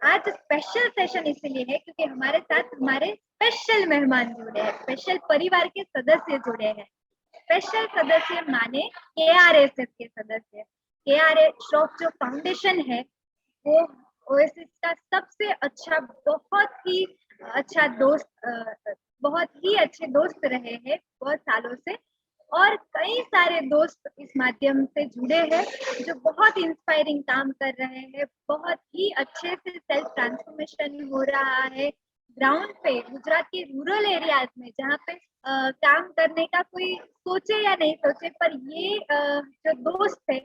आज special session इसलिए है क्योंकि हमारे साथ हमारे स्पेशल मेहमान जुड़े हैं, स्पेशल परिवार के सदस्य जुड़े हैं। स्पेशल सदस्य माने KRSS के सदस्य। KRS श्रॉफ जो फाउंडेशन है वो ओएसिस का सबसे अच्छा, बहुत ही अच्छा दोस्त, बहुत ही अच्छे दोस्त रहे हैं बहुत सालों से। और कई सारे दोस्त इस माध्यम से जुड़े हैं जो बहुत इंस्पायरिंग काम कर रहे हैं। बहुत ही अच्छे से सेल्फ ट्रांसफॉर्मेशन हो रहा है ग्राउंड पे, गुजरात के रूरल एरियाज में, जहाँ पे काम करने का कोई सोचे या नहीं सोचे, पर ये जो दोस्त है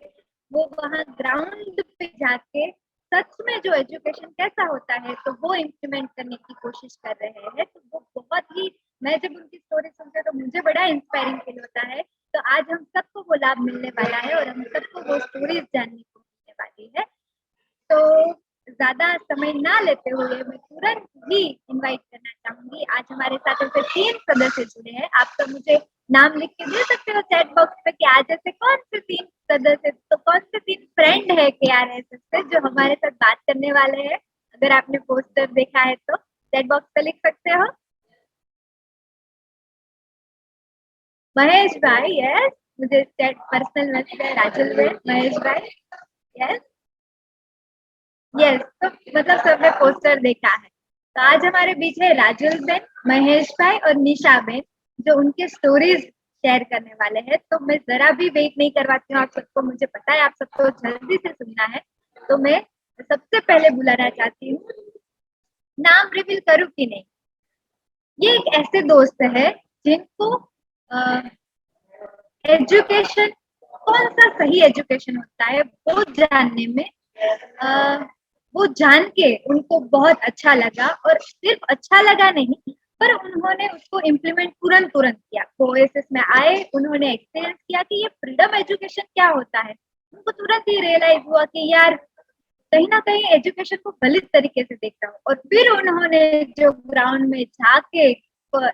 वो वहाँ ग्राउंड पे जाके सच में जो एजुकेशन कैसा होता है तो वो इम्प्लीमेंट करने की कोशिश कर रहे हैं। तो वो बहुत ही, मैं जब उनकी स्टोरी सुनती हूँ तो मुझे बड़ा इंस्पायरिंग फील होता है। तो आज हम सबको वो लाभ मिलने वाला है और हम सबको वो स्टोरीज जानने को मिलने वाली है। तो ज्यादा समय ना लेते हुए मैं तुरंत ही इनवाइट करना चाहूंगी। आज हमारे साथ ऐसे 3 सदस्य जुड़े हैं। आप सब मुझे नाम लिख के दे सकते हो चैट बॉक्स पे कि आज ऐसे कौन से 3 सदस्य, तो कौन से 3 फ्रेंड है KRSS से जो हमारे साथ बात करने वाले हैं। अगर आपने पोस्टर देखा है तो चैट बॉक्स पे लिख सकते हो। महेश भाई, यस, मुझे चैट पर्सनल मैसेज है, राजुल में महेश भाई, यस यस। तो मतलब सबने पोस्टर देखा है। तो आज हमारे बीच है राजुल बेन, महेश भाई और निशा बेन, जो उनके स्टोरीज शेयर करने वाले हैं। तो मैं जरा भी वेट नहीं करवाती हूँ आप सबको, मुझे पता है आप सबको जल्दी से सुनना है। तो मैं सबसे पहले बुलाना चाहती हूँ, नाम रिवील करूँ कि नहीं, ये एक ऐसे दोस्त है जिनको एजुकेशन, कौन सा सही एजुकेशन होता है वो जानने में, वो जान के उनको बहुत अच्छा लगा। और सिर्फ अच्छा लगा नहीं, पर उन्होंने उसको इम्प्लीमेंट तुरंत तुरंत किया। ओएसएस में आए, उन्होंने एक्सपीरियंस किया कि ये फ्रीडम एजुकेशन क्या होता है। उनको तुरंत ही रियलाइज हुआ कि यार कहीं ना कहीं एजुकेशन को गलत तरीके से देख रहा हूँ। और फिर उन्होंने जो ग्राउंड में जाके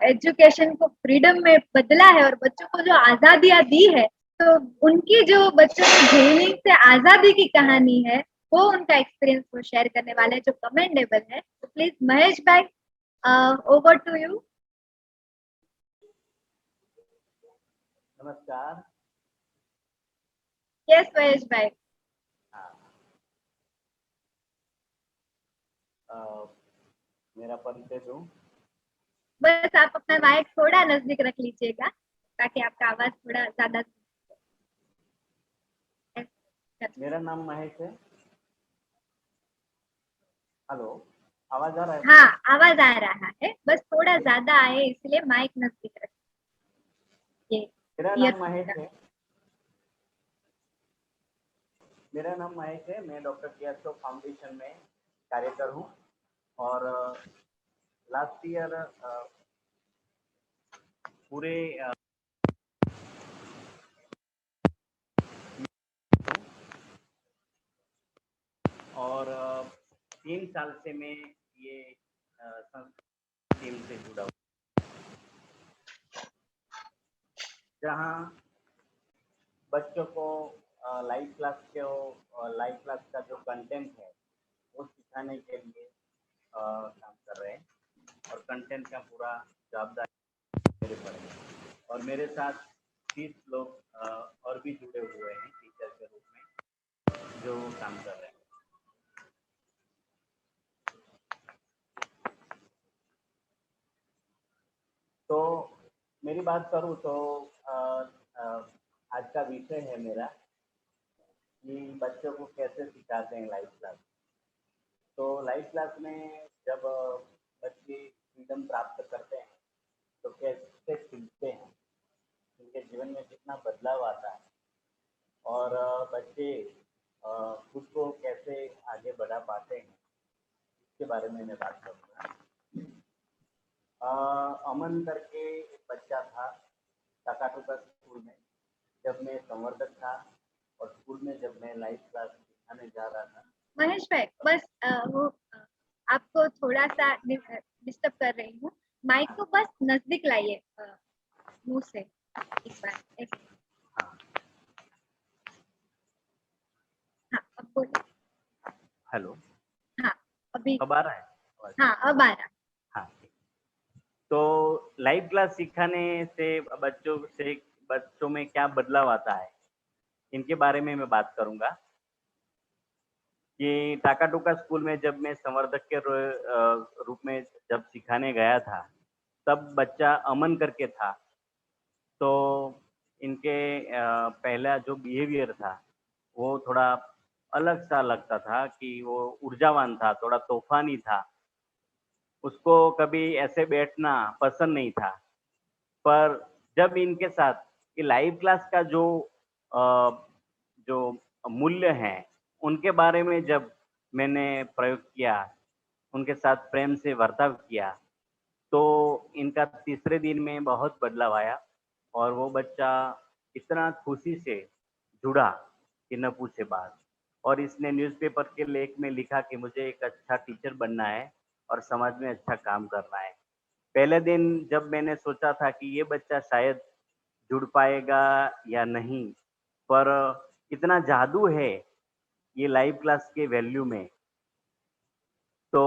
एजुकेशन को फ्रीडम में बदला है और बच्चों को जो आजादियां दी है, तो उनकी जो बच्चों की जेलिंग से आजादी की कहानी है वो उनका एक्सपीरियंस वो शेयर करने वाले हैं, जो कमेंडेबल है। तो प्लीज महेश भाई, ओवर टू यू। नमस्कार। यस महेश भाई। मेरा परिचय दूं? बस आप अपना माइक थोड़ा नजदीक रख लीजिएगा ताकि आपका आवाज थोड़ा ज्यादा। मेरा नाम महेश है। हेलो, आवाज आ रहा है? हाँ, आवाज आ रहा है, बस थोड़ा ज्यादा आए इसलिए माइक नजदीक रखिए। मेरा नाम महेश है। मेरा नाम महेश है। मैं डॉक्टर केएसओ फाउंडेशन में कार्यकर हूँ और लास्ट ईयर पूरे और 3 साल से मैं ये संस्था टीम से जुड़ा हूँ, जहाँ बच्चों को लाइव क्लास का जो कंटेंट है वो सिखाने के लिए काम कर रहे हैं। और कंटेंट का पूरा जवाबदारी मेरे पर है। और मेरे साथ 30 लोग और भी जुड़े हुए हैं टीचर के रूप में, जो काम कर रहे हैं। तो मेरी बात करूँ तो आज का विषय है मेरा कि बच्चों को कैसे सिखाते हैं लाइव क्लास। तो लाइव क्लास में जब बच्चे फ्रीडम प्राप्त करते हैं तो कैसे सीखते हैं, उनके जीवन में कितना बदलाव आता है और बच्चे खुद को कैसे आगे बढ़ा पाते हैं, इसके बारे में मैं बात करूँगा। अमन करके एक बच्चा था टाकाटुका स्कूल में, जब मैं संवर्धक था और स्कूल में जब मैं लाइव क्लास सिखाने जा रहा था। महेश भाई, बस वो आपको थोड़ा सा डिस्टर्ब कर रही हूँ, माइक को बस नजदीक लाइए मुंह से इस बार ऐसे। हाँ, अब बोलिए। हेलो। हाँ, अभी अब आ रहा है आवाज? हाँ अब आ रहा। हाँ, ठीक। तो लाइव क्लास सिखाने से बच्चों में क्या बदलाव आता है, इनके बारे में मैं बात करूँगा। कि टाका-टूका स्कूल में जब मैं संवर्धक के रूप में जब सिखाने गया था, तब बच्चा अमन करके था। तो इनके पहला जो बिहेवियर था, वो थोड़ा अलग-सा लगता था कि वो ऊर्जावान था, थोड़ा तूफ़ानी था। उसको कभी ऐसे बैठना पसंद नहीं था। पर जब इनके साथ ये लाइव क्लास का अ, जो मूल्य हैं, उनके बारे में जब मैंने प्रयोग किया, उनके साथ प्रेम से बर्ताव किया, तो इनका तीसरे दिन में बहुत बदलाव आया और वो बच्चा इतना खुशी से जुड़ा कि न पूछे बात। और इसने न्यूज़पेपर के लेख में लिखा कि मुझे एक अच्छा टीचर बनना है और समाज में अच्छा काम करना है। पहले दिन जब मैंने सोचा था कि ये बच्चा शायद जुड़ पाएगा या नहीं, पर इतना जादू है ये लाइव क्लास के वैल्यू में। तो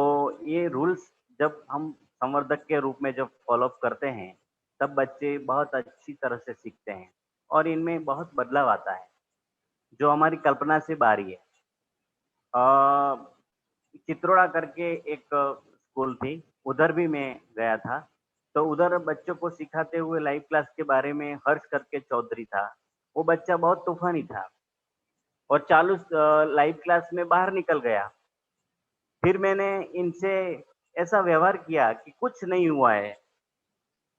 ये रूल्स जब हम संवर्धक के रूप में जब फ़ॉलो अप करते हैं, तब बच्चे बहुत अच्छी तरह से सीखते हैं और इनमें बहुत बदलाव आता है, जो हमारी कल्पना से बाहरी है। अ, चित्रोड़ा करके एक स्कूल थी, उधर भी मैं गया था। तो उधर बच्चों को सिखाते हुए लाइव क्लास के बारे में हर्ष करके चौधरी था। वो बच्चा बहुत तूफ़ानी था और चालू लाइव क्लास में बाहर निकल गया। फिर मैंने इनसे ऐसा व्यवहार किया कि कुछ नहीं हुआ है,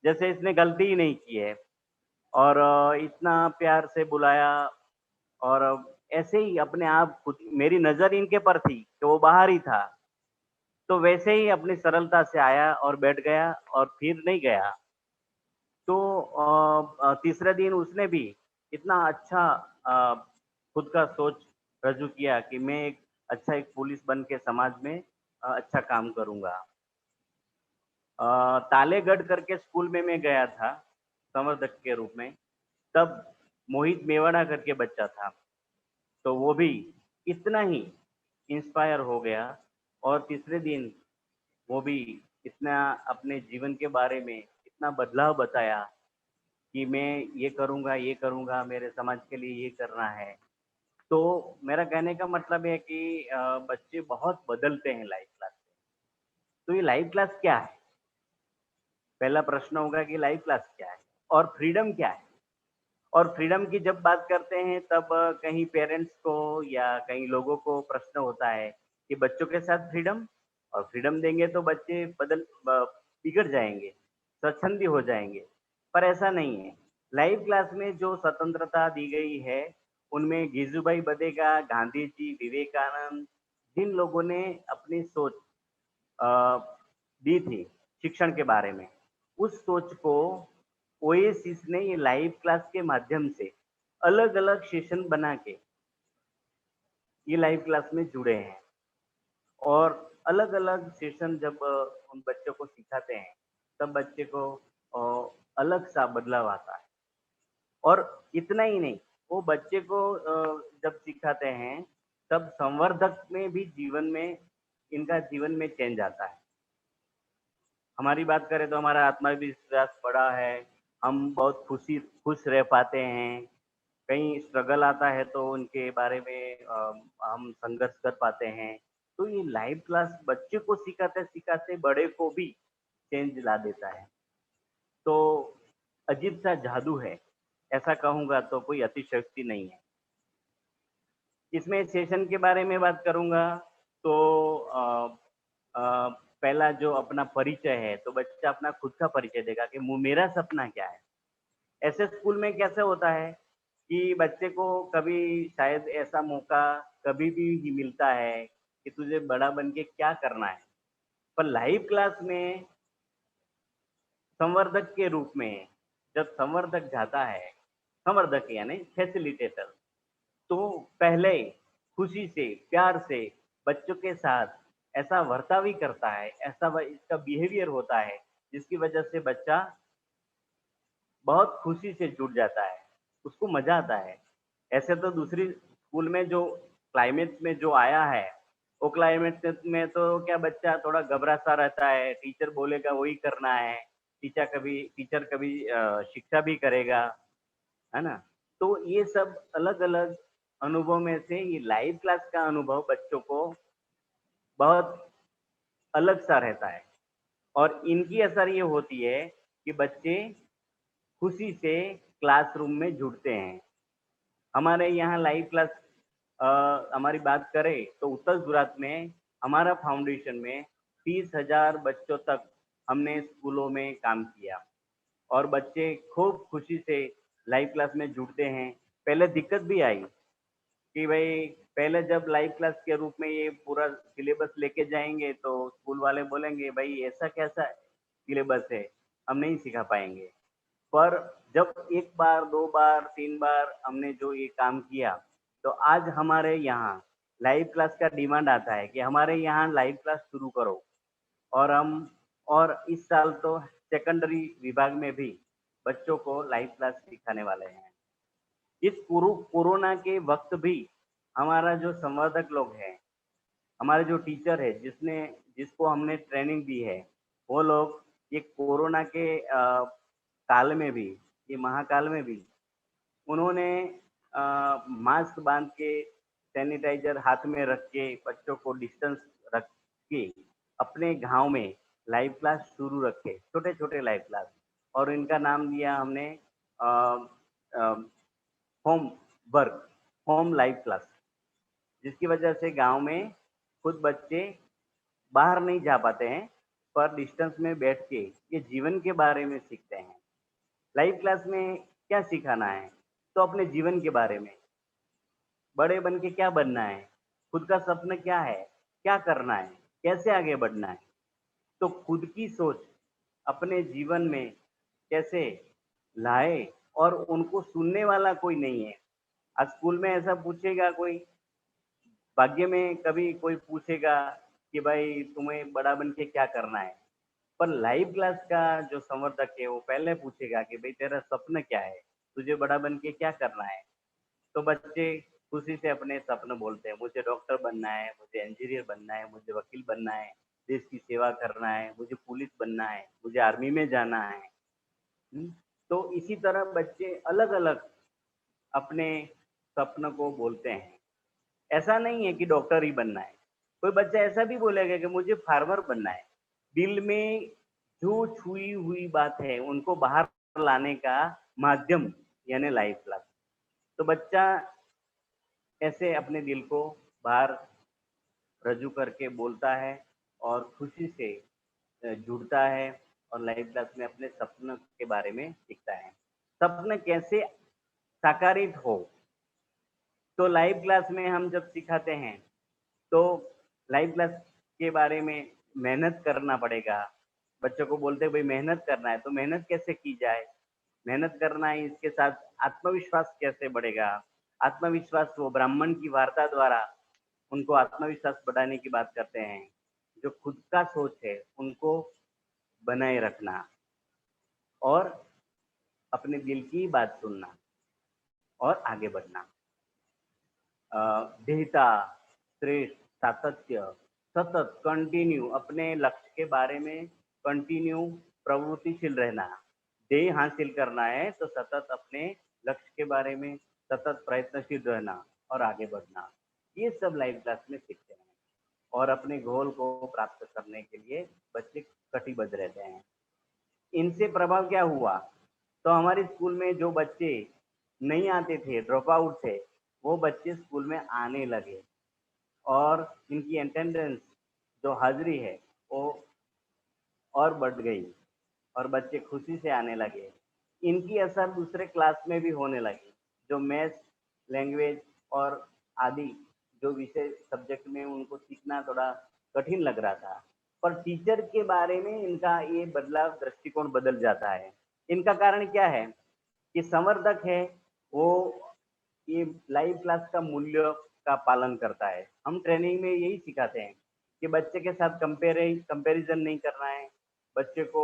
जैसे इसने गलती ही नहीं की है और इतना प्यार से बुलाया और ऐसे ही अपने आप खुद मेरी नज़र इनके पर थी कि वो बाहर ही था। तो वैसे ही अपनी सरलता से आया और बैठ गया और फिर नहीं गया। तो तीसरे दिन उसने भी इतना अच्छा अ, खुद का सोच रजू किया कि मैं एक पुलिस बन के समाज में अच्छा काम करूँगा। तालेगढ़ करके स्कूल में मैं गया था, संवर्धक के रूप में, तब मोहित मेवाड़ा करके बच्चा था। तो वो भी इतना ही इंस्पायर हो गया और तीसरे दिन वो भी इतना अपने जीवन के बारे में इतना बदलाव बताया कि मैं ये करूँगा, मेरे समाज के लिए ये करना है। तो मेरा कहने का मतलब है कि बच्चे बहुत बदलते हैं लाइफ क्लास से। तो ये लाइव क्लास क्या है? पहला प्रश्न होगा कि लाइव क्लास क्या है? और फ्रीडम क्या है? और फ्रीडम की जब बात करते हैं तब कहीं पेरेंट्स को या कहीं लोगों को प्रश्न होता है कि बच्चों के साथ फ्रीडम और फ्रीडम देंगे तो बच्चे बिगड़ जाएँगे, स्वच्छंदी हो जाएँगे। पर ऐसा नहीं है। लाइव क्लास में जो स्वतंत्रता दी गई है, उनमें गिजुभाई बधेगा, गांधी जी, विवेकानंद जिन लोगों ने अपनी सोच अ, दी थी शिक्षण के बारे में, उस सोच को ओएसिस ने ये लाइव क्लास के माध्यम से अलग-अलग सेशन बना के ये लाइव क्लास में जुड़े हैं और अलग-अलग सेशन जब उन बच्चों को सिखाते हैं, तब बच्चे को अलग-सा बदलाव आता है। और इतना ही नहीं, वो बच्चे को जब सिखाते हैं, तब संवर्धक में भी इनका जीवन में चेंज आता है। हमारी बात करें तो हमारा आत्मविश्वास बढ़ा है, हम बहुत खुश रह पाते हैं। कहीं स्ट्रगल आता है तो उनके बारे में हम संघर्ष कर पाते हैं। तो ये लाइव क्लास बच्चे को सिखाते-सिखाते बड़े को भी चेंज ला देता है। तो अजीब-सा जादू है, ऐसा कहूँगा तो कोई अतिशयोक्ति नहीं है। इसमें सेशन के बारे में बात करूँगा तो पहला जो अपना परिचय है, तो बच्चा अपना खुद का परिचय देगा कि मेरा सपना क्या है? ऐसे स्कूल में कैसे होता है कि बच्चे को कभी शायद ऐसा मौका कभी भी मिलता है कि तुझे बड़ा बन के क्या करना है। पर लाइव क्लास में संवर्धक के रूप में जब संवर्धक जाता है, संवर्धक यानी फैसिलिटेटर, तो पहले खुशी से, प्यार से बच्चों के साथ ऐसा बर्ताव ही करता है, इसका बिहेवियर होता है, जिसकी वजह से बच्चा बहुत खुशी से जुड़ जाता है, उसको मज़ा आता है। ऐसे तो दूसरी स्कूल में जो क्लाइमेट में जो आया है, वो क्लाइमेट में तो क्या बच्चा थोड़ा घबरा सा रहता है, टीचर बोलेगा वही करना है, टीचर कभी शिक्षा भी करेगा, है ना? तो ये सब अलग-अलग अनुभव में से ये लाइव क्लास का अनुभव बच्चों को बहुत अलग सा रहता है और इनकी असर ये होती है कि बच्चे खुशी से क्लासरूम में जुड़ते हैं। हमारे यहाँ लाइव क्लास हमारी बात करें तो उत्तर गुजरात में हमारा फाउंडेशन में 30,000 बच्चों तक हमने स्कूलों में काम किया और बच्चे खूब खुशी से लाइव क्लास में जुड़ते हैं। पहले दिक्कत भी आई कि भाई पहले जब लाइव क्लास के रूप में ये पूरा सिलेबस लेके जाएँगे तो स्कूल वाले बोलेंगे भाई ऐसा कैसा सिलेबस है, हम नहीं सिखा पाएँगे। पर जब 1 बार, 2 बार, 3 बार हमने जो ये काम किया, तो आज हमारे यहाँ लाइव क्लास का डिमांड आता है कि हमारे यहाँ लाइव क्लास शुरू करो और हम और इस साल तो सेकेंडरी विभाग में भी बच्चों को लाइव क्लास सिखाने वाले हैं। इस कोरोना के वक़्त भी हमारा जो संवर्धक लोग हैं, हमारे जो टीचर है जिसको हमने ट्रेनिंग दी है, वो लोग ये कोरोना के काल में भी, ये महाकाल में भी उन्होंने मास्क बाँध के, सैनिटाइज़र हाथ में रख के, बच्चों को डिस्टेंस रख के, अपने गाँव में लाइव क्लास शुरू रखे, छोटे-छोटे लाइव क्लास और इनका नाम दिया हमने अ अ, homework, home live class, जिसकी वजह से गाँव में खुद बच्चे बाहर नहीं जा पाते हैं, पर डिस्टेंस में बैठ के ये जीवन के बारे में सीखते हैं। लाइव क्लास में क्या सिखाना है? तो अपने जीवन के बारे में, बड़े बन के क्या बनना है? खुद का सपना क्या है? क्या करना है? कैसे आगे बढ़ना है? तो खुद की सोच अपने जीवन में कैसे लाए और उनको सुनने वाला कोई नहीं है। आज स्कूल में ऐसा पूछेगा कोई, भाग्य में कभी कोई पूछेगा कि भाई तुम्हें बड़ा बन के क्या करना है? पर लाइव क्लास का जो संवर्धक है वो पहले पूछेगा कि भाई तेरा सपना क्या है? तुझे बड़ा बन के क्या करना है? तो बच्चे खुशी से अपने सपने बोलते हैं, मुझे डॉक्टर बनना है, मुझे इंजीनियर बनना है, मुझे वकील बनना है, देश की सेवा करना है, मुझे पुलिस बनना है, मुझे आर्मी में जाना है। हुँ? तो इसी तरह बच्चे अलग-अलग अपने सपनों को बोलते हैं। ऐसा नहीं है कि डॉक्टर ही बनना है। कोई बच्चा ऐसा भी बोलेगा कि मुझे फार्मर बनना है। दिल में जो छुई हुई बात है, उनको बाहर लाने का माध्यम यानी लाइव क्लास। तो बच्चा ऐसे अपने दिल को बाहर रजू करके बोलता है और खुशी से जुड़ता है और लाइव क्लास में अपने सपनों के बारे में सीखता है। सपने कैसे साकारित हो, तो लाइव क्लास में हम जब सिखाते हैं, तो लाइव क्लास के बारे में मेहनत करना पड़ेगा। बच्चों को बोलते हैं भई मेहनत करना है, तो मेहनत कैसे की जाए? मेहनत करना है, इसके साथ आत्मविश्वास कैसे बढ़ेगा? आत्मविश्वास वो ब्राह्मण की वार्ता द्वारा उनको आत्मविश्वास बढ़ाने की बात करते हैं। जो खुद का सोच है, उनको बनाए रखना और अपने दिल की बात सुनना और आगे बढ़ना। अ, दृढ़ता, श्रेष्ठ, सातत्य, सतत, कंटिन्यू अपने लक्ष्य के बारे में कंटिन्यू प्रवृत्तिशील रहना। ध्येय हासिल करना है तो सतत अपने लक्ष्य के बारे में सतत प्रयत्नशील रहना और आगे बढ़ना। ये सब लाइव क्लास में सीखते हैं और अपने गोल को प्राप्त करने के लिए बच्चे कटिबद्ध रहते हैं। इनसे प्रभाव क्या हुआ? तो हमारे स्कूल में जो बच्चे नहीं आते थे, ड्रॉप आउट थे, वो बच्चे स्कूल में आने लगे और इनकी अटेंडेंस जो हाज़िरी है, वो और बढ़ गई और बच्चे खुशी से आने लगे। इनकी असर दूसरे क्लास में भी होने लगी। जो मैथ्स, लैंग्वेज और आदि जो विषय सब्जेक्ट में उनको सीखना थोड़ा कठिन लग रहा था, पर टीचर के बारे में इनका ये बदलाव दृष्टिकोण बदल जाता है। इनका कारण क्या है? कि संवर्धक है, वो ये लाइव क्लास का मूल्य का पालन करता है। हम ट्रेनिंग में यही सिखाते हैं कि बच्चे के साथ कंपैरिजन नहीं करना है, बच्चे को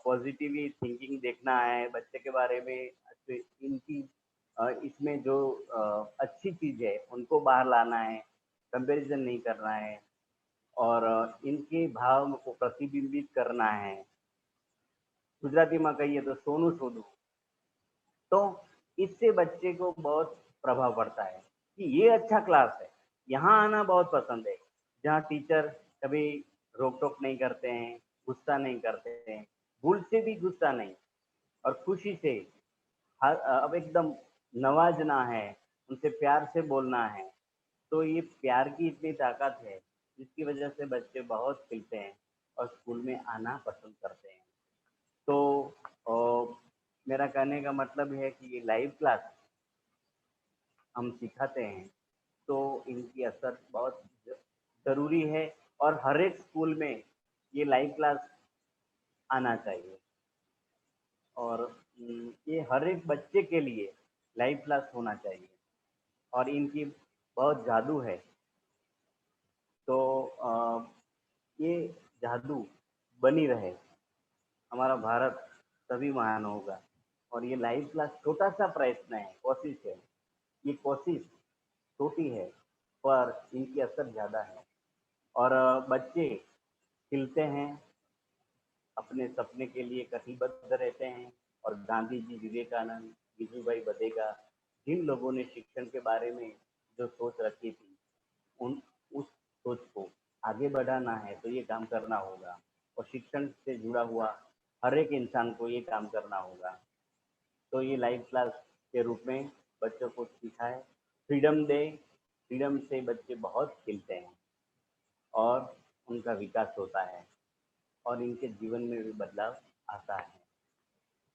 पॉजिटिवली थिंकिंग देखना है, बच्चे के बारे में इनकी इसमें जो अच्छी चीज़ है, उनको बाहर लाना है कंपैरिजन नहीं करना है और इनके भाव को प्रतिबिंबित करना है। गुजराती में कहिए तो सोनू सोनू। तो इससे बच्चे को बहुत प्रभाव पड़ता है कि ये अच्छा क्लास है, यहाँ आना बहुत पसंद है, जहाँ टीचर कभी रोक टोक नहीं करते हैं, गुस्सा नहीं करते हैं, भूल से भी गुस्सा नहीं, और खुशी से अब एकदम नवाजना है, उनसे प्यार से बोलना है। तो ये प्यार की इतनी ताकत है जिसकी वजह से बच्चे बहुत खिलते हैं और स्कूल में आना पसंद करते हैं। तो मेरा कहने का मतलब है कि ये लाइव क्लास हम सिखाते हैं तो इनकी असर बहुत ज़रूरी है और हर एक स्कूल में ये लाइव क्लास आना चाहिए और ये हर एक बच्चे के लिए लाइव क्लास होना चाहिए और इनकी बहुत जादू है। तो ये जादू बनी रहे, हमारा भारत तभी महान होगा। और ये लाइव क्लास छोटा सा प्रयत्न है, कोशिश है, ये कोशिश छोटी है पर इनकी असर ज़्यादा है और बच्चे खिलते हैं, अपने सपने के लिए कटिबद्ध रहते हैं और गांधी जी, विवेकानंद, विजूभाई बदेगा, जिन लोगों ने शिक्षण के बारे में जो सोच रखी थी, उन उस सोच को आगे बढ़ाना है तो ये काम करना होगा और शिक्षण से जुड़ा हुआ हर एक इंसान को ये काम करना होगा। तो ये लाइव क्लास के रूप में बच्चों को सिखाए, फ्रीडम दे, फ्रीडम से बच्चे बहुत खिलते हैं और उनका विकास होता है और इनके जीवन में भी बदलाव आता है।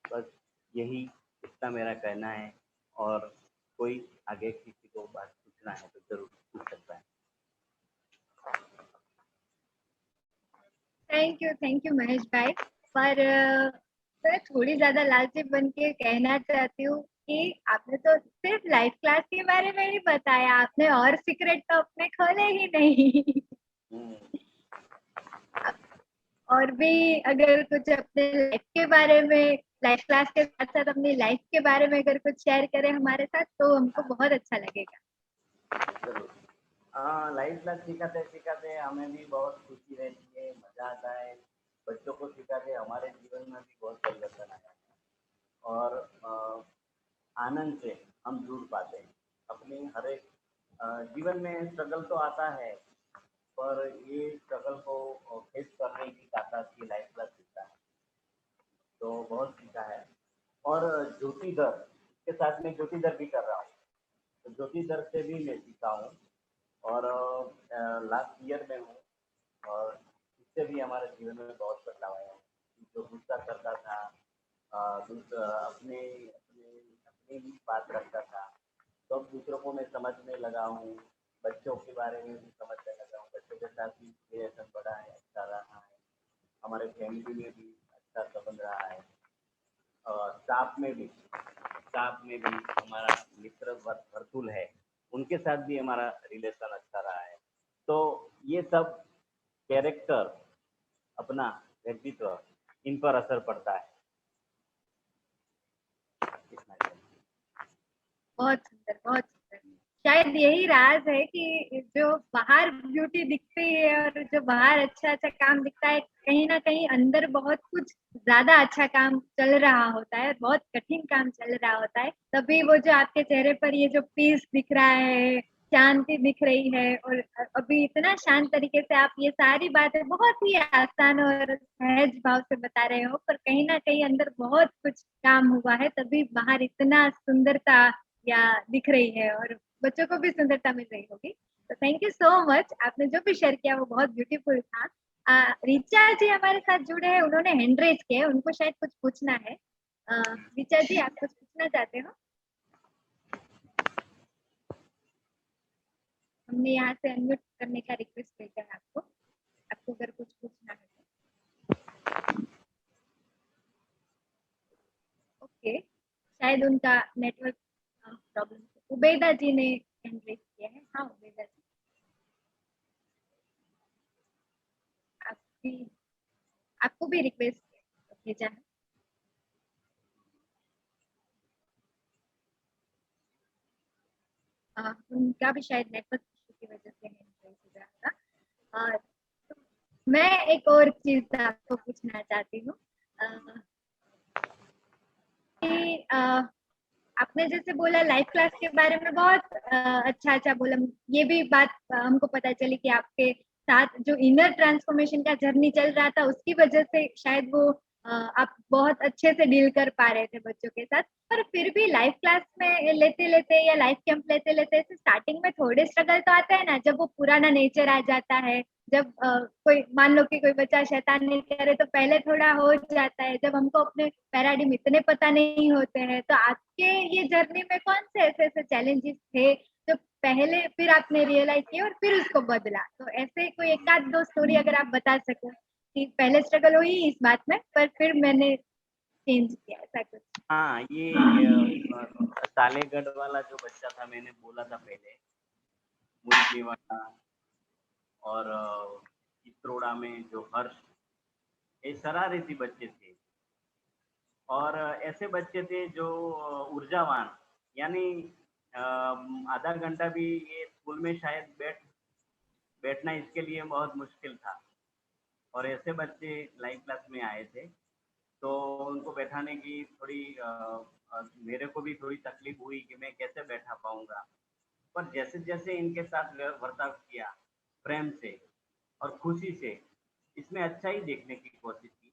बस यही इतना मेरा कहना है और कोई आगे किसी को बात पूछना है तो ज़रूर पूछ सकता है। थैंक यू महेश भाई। पर मैं थोड़ी ज्यादा लालची बन के कहना चाहती हूँ कि आपने तो सिर्फ लाइव क्लास के बारे में ही बताया, आपने और सीक्रेट तो अपने खोले ही नहीं। और भी अगर कुछ अपने लाइफ के बारे में, लाइफ क्लास के साथ साथ अपनी लाइफ के बारे में अगर कुछ शेयर करें हमारे साथ तो हमको बहुत अच्छा लगेगा। जरूर। हाँ, लाइव क्लास सिखाते सिखाते हमें भी बहुत खुशी रहती है, मजा आता है। बच्चों को सिखाते हमारे जीवन में भी बहुत परिवर्तन आया है और आनंद से हम जुड़ पाते हैं। अपने हर एक जीवन में स्ट्रगल तो आता है पर ये स्ट्रगल को फेस करने की ताकत की लाइफ क्लास सीखता है। तो बहुत सीखा है और ज्योतिधर के साथ में ज्योतिधर भी कर रहा हूँ, तो ज्योतिधर से भी मैं सीखा हूँ और लास्ट ईयर में हूँ और इससे भी हमारे जीवन में बहुत बदलाव आया है। जो गुस्सा करता था, अपने अपने अपनी ही बात रखता था, तो अब दूसरों को मैं समझने लगा हूँ, बच्चों के बारे में भी समझने लगा हूँ, बच्चों के साथ भी रिलेशन बढ़ा है, अच्छा रहा है, हमारे फैमिली में भी अच्छा संबंध रहा है और स्टाफ में भी हमारा मित्र वर्तुल है, उनके साथ भी हमारा रिलेशन अच्छा रहा है। तो ये सब कैरेक्टर, अपना व्यक्तित्व, इन पर असर पड़ता है। इतना ही। बहुत सुंदर, बहुत सुंदर। शायद यही राज है कि जो बाहर ब्यूटी दिखती है और जो बाहर अच्छा अच्छा काम दिखता है, कहीं ना कहीं अंदर बहुत कुछ ज्यादा अच्छा काम चल रहा होता है, बहुत कठिन काम चल रहा होता है। तभी वो जो आपके चेहरे पर ये जो पीस दिख रहा है, शांति दिख रही है, और अभी इतना शांत तरीके से आप ये सारी बातें बहुत ही आसान और सहज भाव से बता रहे हो, पर कहीं ना कहीं अंदर बहुत कुछ काम हुआ है, तभी बाहर इतना सुंदरता या दिख रही है और बच्चों को भी सुंदरता मिल रही होगी। तो थैंक यू सो मच, आपने जो भी शेयर किया वो बहुत ब्यूटीफुल था। रिचा जी हमारे साथ जुड़े हैं, उन्होंने हैंड रेज किया है, उनको शायद कुछ पूछना है। रिचा जी, आप कुछ पूछना चाहते हो? हमने यहाँ से अनम्यूट करने का रिक्वेस्ट भेजा है आपको, आपको अगर कुछ पूछना है तो। ओके, शायद उनका नेटवर्क प्रॉब्लम। उबैदा जी ने हैंड रेज किया है। हाँ उबैदा जी, आपकी आपको भी रिक्वेस्ट भेजा है। उनका भी शायद नेटवर्क उसकी वजह से नहीं हो जाता। और मैं एक और चीज आपको पूछना चाहती हूँ कि आपने जैसे बोला लाइफ क्लास के बारे में बहुत अच्छा अच्छा बोला। ये भी बात हमको पता चली कि आपके साथ जो इनर ट्रांसफॉर्मेशन का जर्नी चल रहा था उसकी वजह से शायद वो आप बहुत अच्छे से डील कर पा रहे थे बच्चों के साथ। पर फिर भी लाइफ क्लास में लेते लेते या लाइफ कैंप लेते लेते ऐसे स्टार्टिंग में थोड़े स्ट्रगल तो आते हैं ना, जब वो पुराना नेचर आ जाता है, जब कोई मान लो कि कोई बच्चा शैतानी करे तो पहले थोड़ा हो जाता है, जब हमको अपने पैराडिम इतने पता नहीं होते हैं। तो आपके ये जर्नी में कौन से ऐसे ऐसे चैलेंजेस थे जो पहले फिर आपने रियलाइज किया और फिर उसको बदला? तो ऐसे कोई एक आध दो स्टोरी अगर आप बता सको कि पहले स्ट्रगल हुई इस बात में पर फिर मैंने चेंज किया, ऐसा कुछ। हाँ, ये तालेगढ़ वाला जो बच्चा था, मैंने बोला था पहले, मुरलीवाला और चित्रोड़ा में जो हर्ष, ये शरारती बच्चे थे। और ऐसे बच्चे थे जो ऊर्जावान, यानी आधा घंटा भी ये स्कूल में शायद बैठना इसके लिए बहुत मुश्किल था। और ऐसे बच्चे लाइव क्लास में आए थे, तो उनको बैठाने की थोड़ी मेरे को भी थोड़ी तकलीफ हुई कि मैं कैसे बैठा पाऊंगा। पर जैसे जैसे इनके साथ बर्ताव किया प्रेम से और खुशी से, इसमें अच्छा ही देखने की कोशिश की।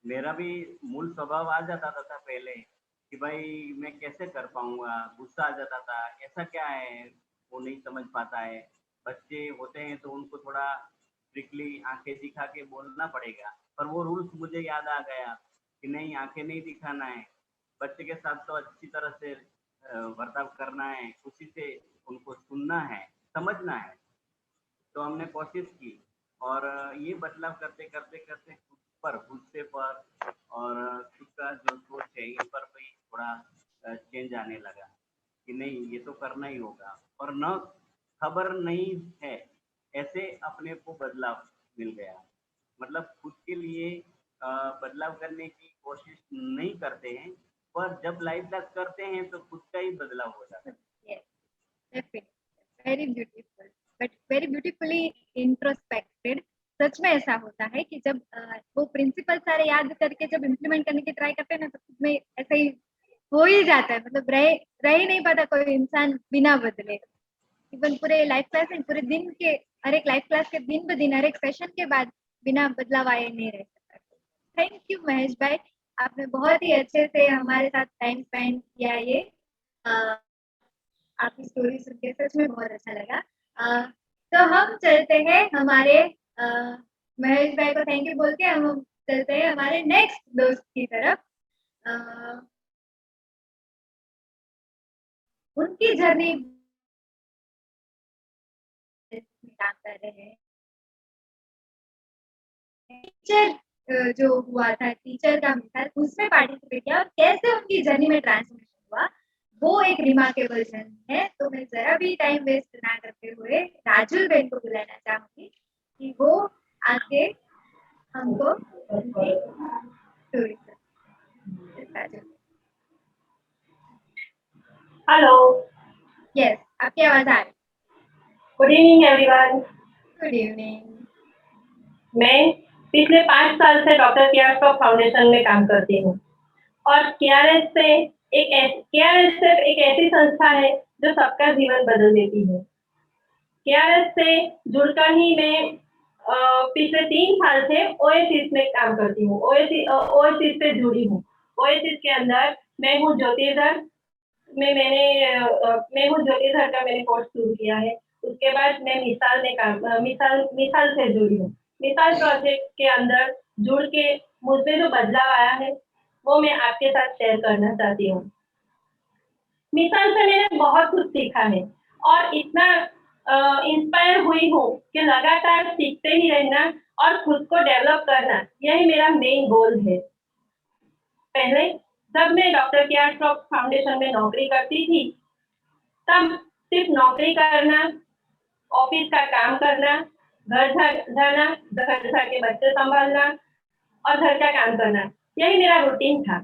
मेरा भी मूल स्वभाव आ जाता था पहले कि भाई मैं कैसे कर पाऊंगा, गुस्सा आ जाता था, ऐसा क्या है वो नहीं समझ पाता है। बच्चे होते हैं तो उनको थोड़ा स्ट्रिक्टली आंखें दिखा के बोलना पड़ेगा, पर वो रूल्स मुझे याद आ गया कि नहीं, आंखें नहीं दिखाना है, बच्चे के साथ तो अच्छी तरह से बर्ताव करना है, खुशी से उनको सुनना है, समझना है। तो हमने कोशिश की और ये बदलाव करते करते करते गुस्से पर और खुद का जो सोच है इन पर भी थोड़ा चेंज आने लगा कि नहीं, ये तो करना ही होगा। और न खबर नहीं है, ऐसे अपने को बदलाव मिल गया। मतलब खुद के लिए बदलाव करने की कोशिश नहीं करते हैं, पर जब लाइफ क्लास करते हैं तो खुद का ही बदलाव हो जाता है। Yes, definitely. Very beautiful, but very beautifully introspected. सच में ऐसा होता है कि जब वो प्रिंसिपल सारे याद करके जब इम्प्लीमेंट करने की ट्राई करते हैं ना, तो खुद में ऐसा ही हो ही जाता है। मतलब रह ही नहीं पाता कोई इंसान बिना बदले। इवन पूरे लाइफ क्लास में पूरे दिन के हर एक लाइफ क्लास के दिन ब दिन हर एक सेशन के बाद बिना बदलाव आए नहीं रह सकता। थैंक यू महेश भाई, आपने बहुत ही अच्छे से हमारे साथ टाइम स्पेंड किया। ये आपकी स्टोरी सुन के सच में बहुत अच्छा लगा। तो हम चलते हैं हमारे महेश भाई को थैंक यू बोल के हम चलते हैं हमारे नेक्स्ट दोस्त की तरफ। उनकी जर्नी काम कर रहे हैं। टीचर जो हुआ था, टीचर का मिसाल उसमें पार्टिसिपेट किया और कैसे उनकी जर्नी में ट्रांसफॉर्मेशन हुआ, वो एक रिमार्केबल जर्नी है। तो मैं जरा भी टाइम वेस्ट ना करते हुए राजुल बहन को बुलाना चाहूंगी कि वो आके हमको उनकी स्टोरी बताए। हेलो, यस, आपकी आवाज आ रही। Good evening everyone. Good evening. मैं पिछले 5 साल से डॉक्टर केआरएस फाउंडेशन में काम करती हूँ और केआरएस एक ऐसी संस्था है जो सबका जीवन बदल देती है। केआरएस से जुड़कर ही मैं पिछले 3 साल से ओएसिस में काम करती हूँ। ओएसिस से जुड़ी हूँ। ओएसिस के अंदर मैं हूँ ज्योतिर्धर का मैंने कोर्स शुरू किया है। उसके बाद मैं मिसाल से जुड़ी हूँ। मिसाल प्रोजेक्ट के अंदर जुड़ के मुझमें जो बदलाव आया है वो मैं आपके साथ शेयर करना चाहती हूँ। मिसाल से मैंने बहुत कुछ सीखा है और इतना इंस्पायर हुई हूँ कि लगातार सीखते ही रहना और खुद को डेवलप करना, यही मेरा मेन गोल है। पहले जब मैं डॉक्टर केआरएस फाउंडेशन में नौकरी करती थी, तब सिर्फ नौकरी करना, ऑफिस का काम करना, घर जाना, घर जाके बच्चे संभालना और घर का काम करना, यही मेरा रूटीन था।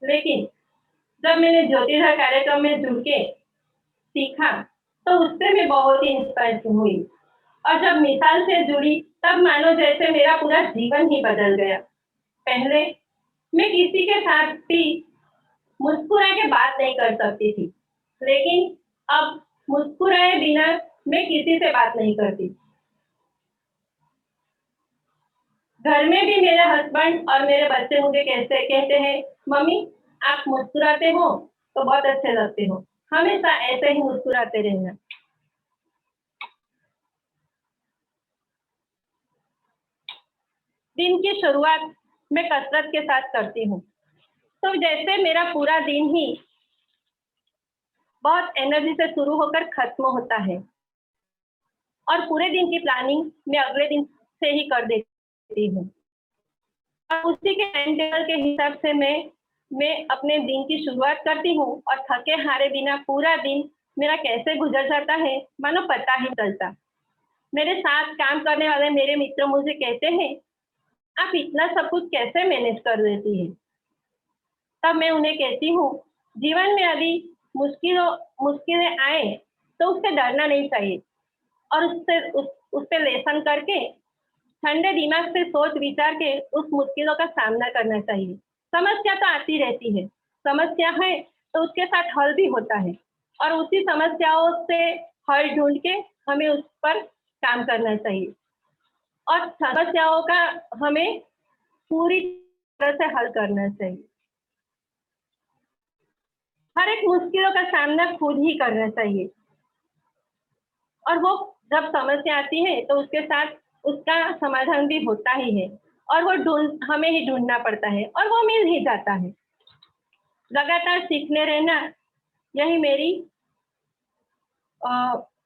लेकिन जब मैंने ज्योतिर्धर कार्यक्रम में जुड़ के सीखा, तो उससे मैं बहुत ही इंस्पायर हुई। और जब मिसाल से जुड़ी तब मानो जैसे मेरा पूरा जीवन ही बदल गया। पहले मैं किसी के साथ भी मुस्कुरा के बात नहीं कर सकती थी, लेकिन अब मुस्कुराए बिना मैं किसी से बात नहीं करती। घर में भी मेरे हस्बैंड और मेरे बच्चे मुझे कैसे कहते हैं, मम्मी आप मुस्कुराते हो तो बहुत अच्छे लगते हो, हमेशा ऐसे ही मुस्कुराते रहना। दिन की शुरुआत मैं कसरत के साथ करती हूँ, तो जैसे मेरा पूरा दिन ही बहुत एनर्जी से शुरू होकर खत्म होता है और पूरे दिन की प्लानिंग मैं अगले दिन से ही कर देती हूँ। और उसी के टाइम टेबल के हिसाब से मैं अपने दिन की शुरुआत करती हूँ और थके हारे बिना पूरा दिन मेरा कैसे गुजर जाता है मानो पता ही चलता। मेरे साथ काम करने वाले मेरे मित्र मुझे कहते हैं, आप इतना सब कुछ कैसे मैनेज कर लेती है? तब मैं उन्हें कहती हूँ, जीवन में यदि मुश्किलें आए तो उससे डरना नहीं चाहिए और उस पे लेसन करके ठंडे दिमाग से सोच विचार के उस मुश्किलों का सामना करना चाहिए। समस्या तो आती रहती है, समस्या है तो उसके साथ हल भी होता है और उसी समस्याओं से हल ढूंढ के हमें उस पर काम करना चाहिए और समस्याओं का हमें पूरी तरह से हल करना चाहिए। हर एक मुश्किलों का सामना खुद ही करना चाहिए और वो जब समस्या आती है तो उसके साथ उसका समाधान भी होता ही है और वो हमें ही ढूंढना पड़ता है और वो मिल ही जाता है। लगातार सीखने रहना, यही मेरी अ,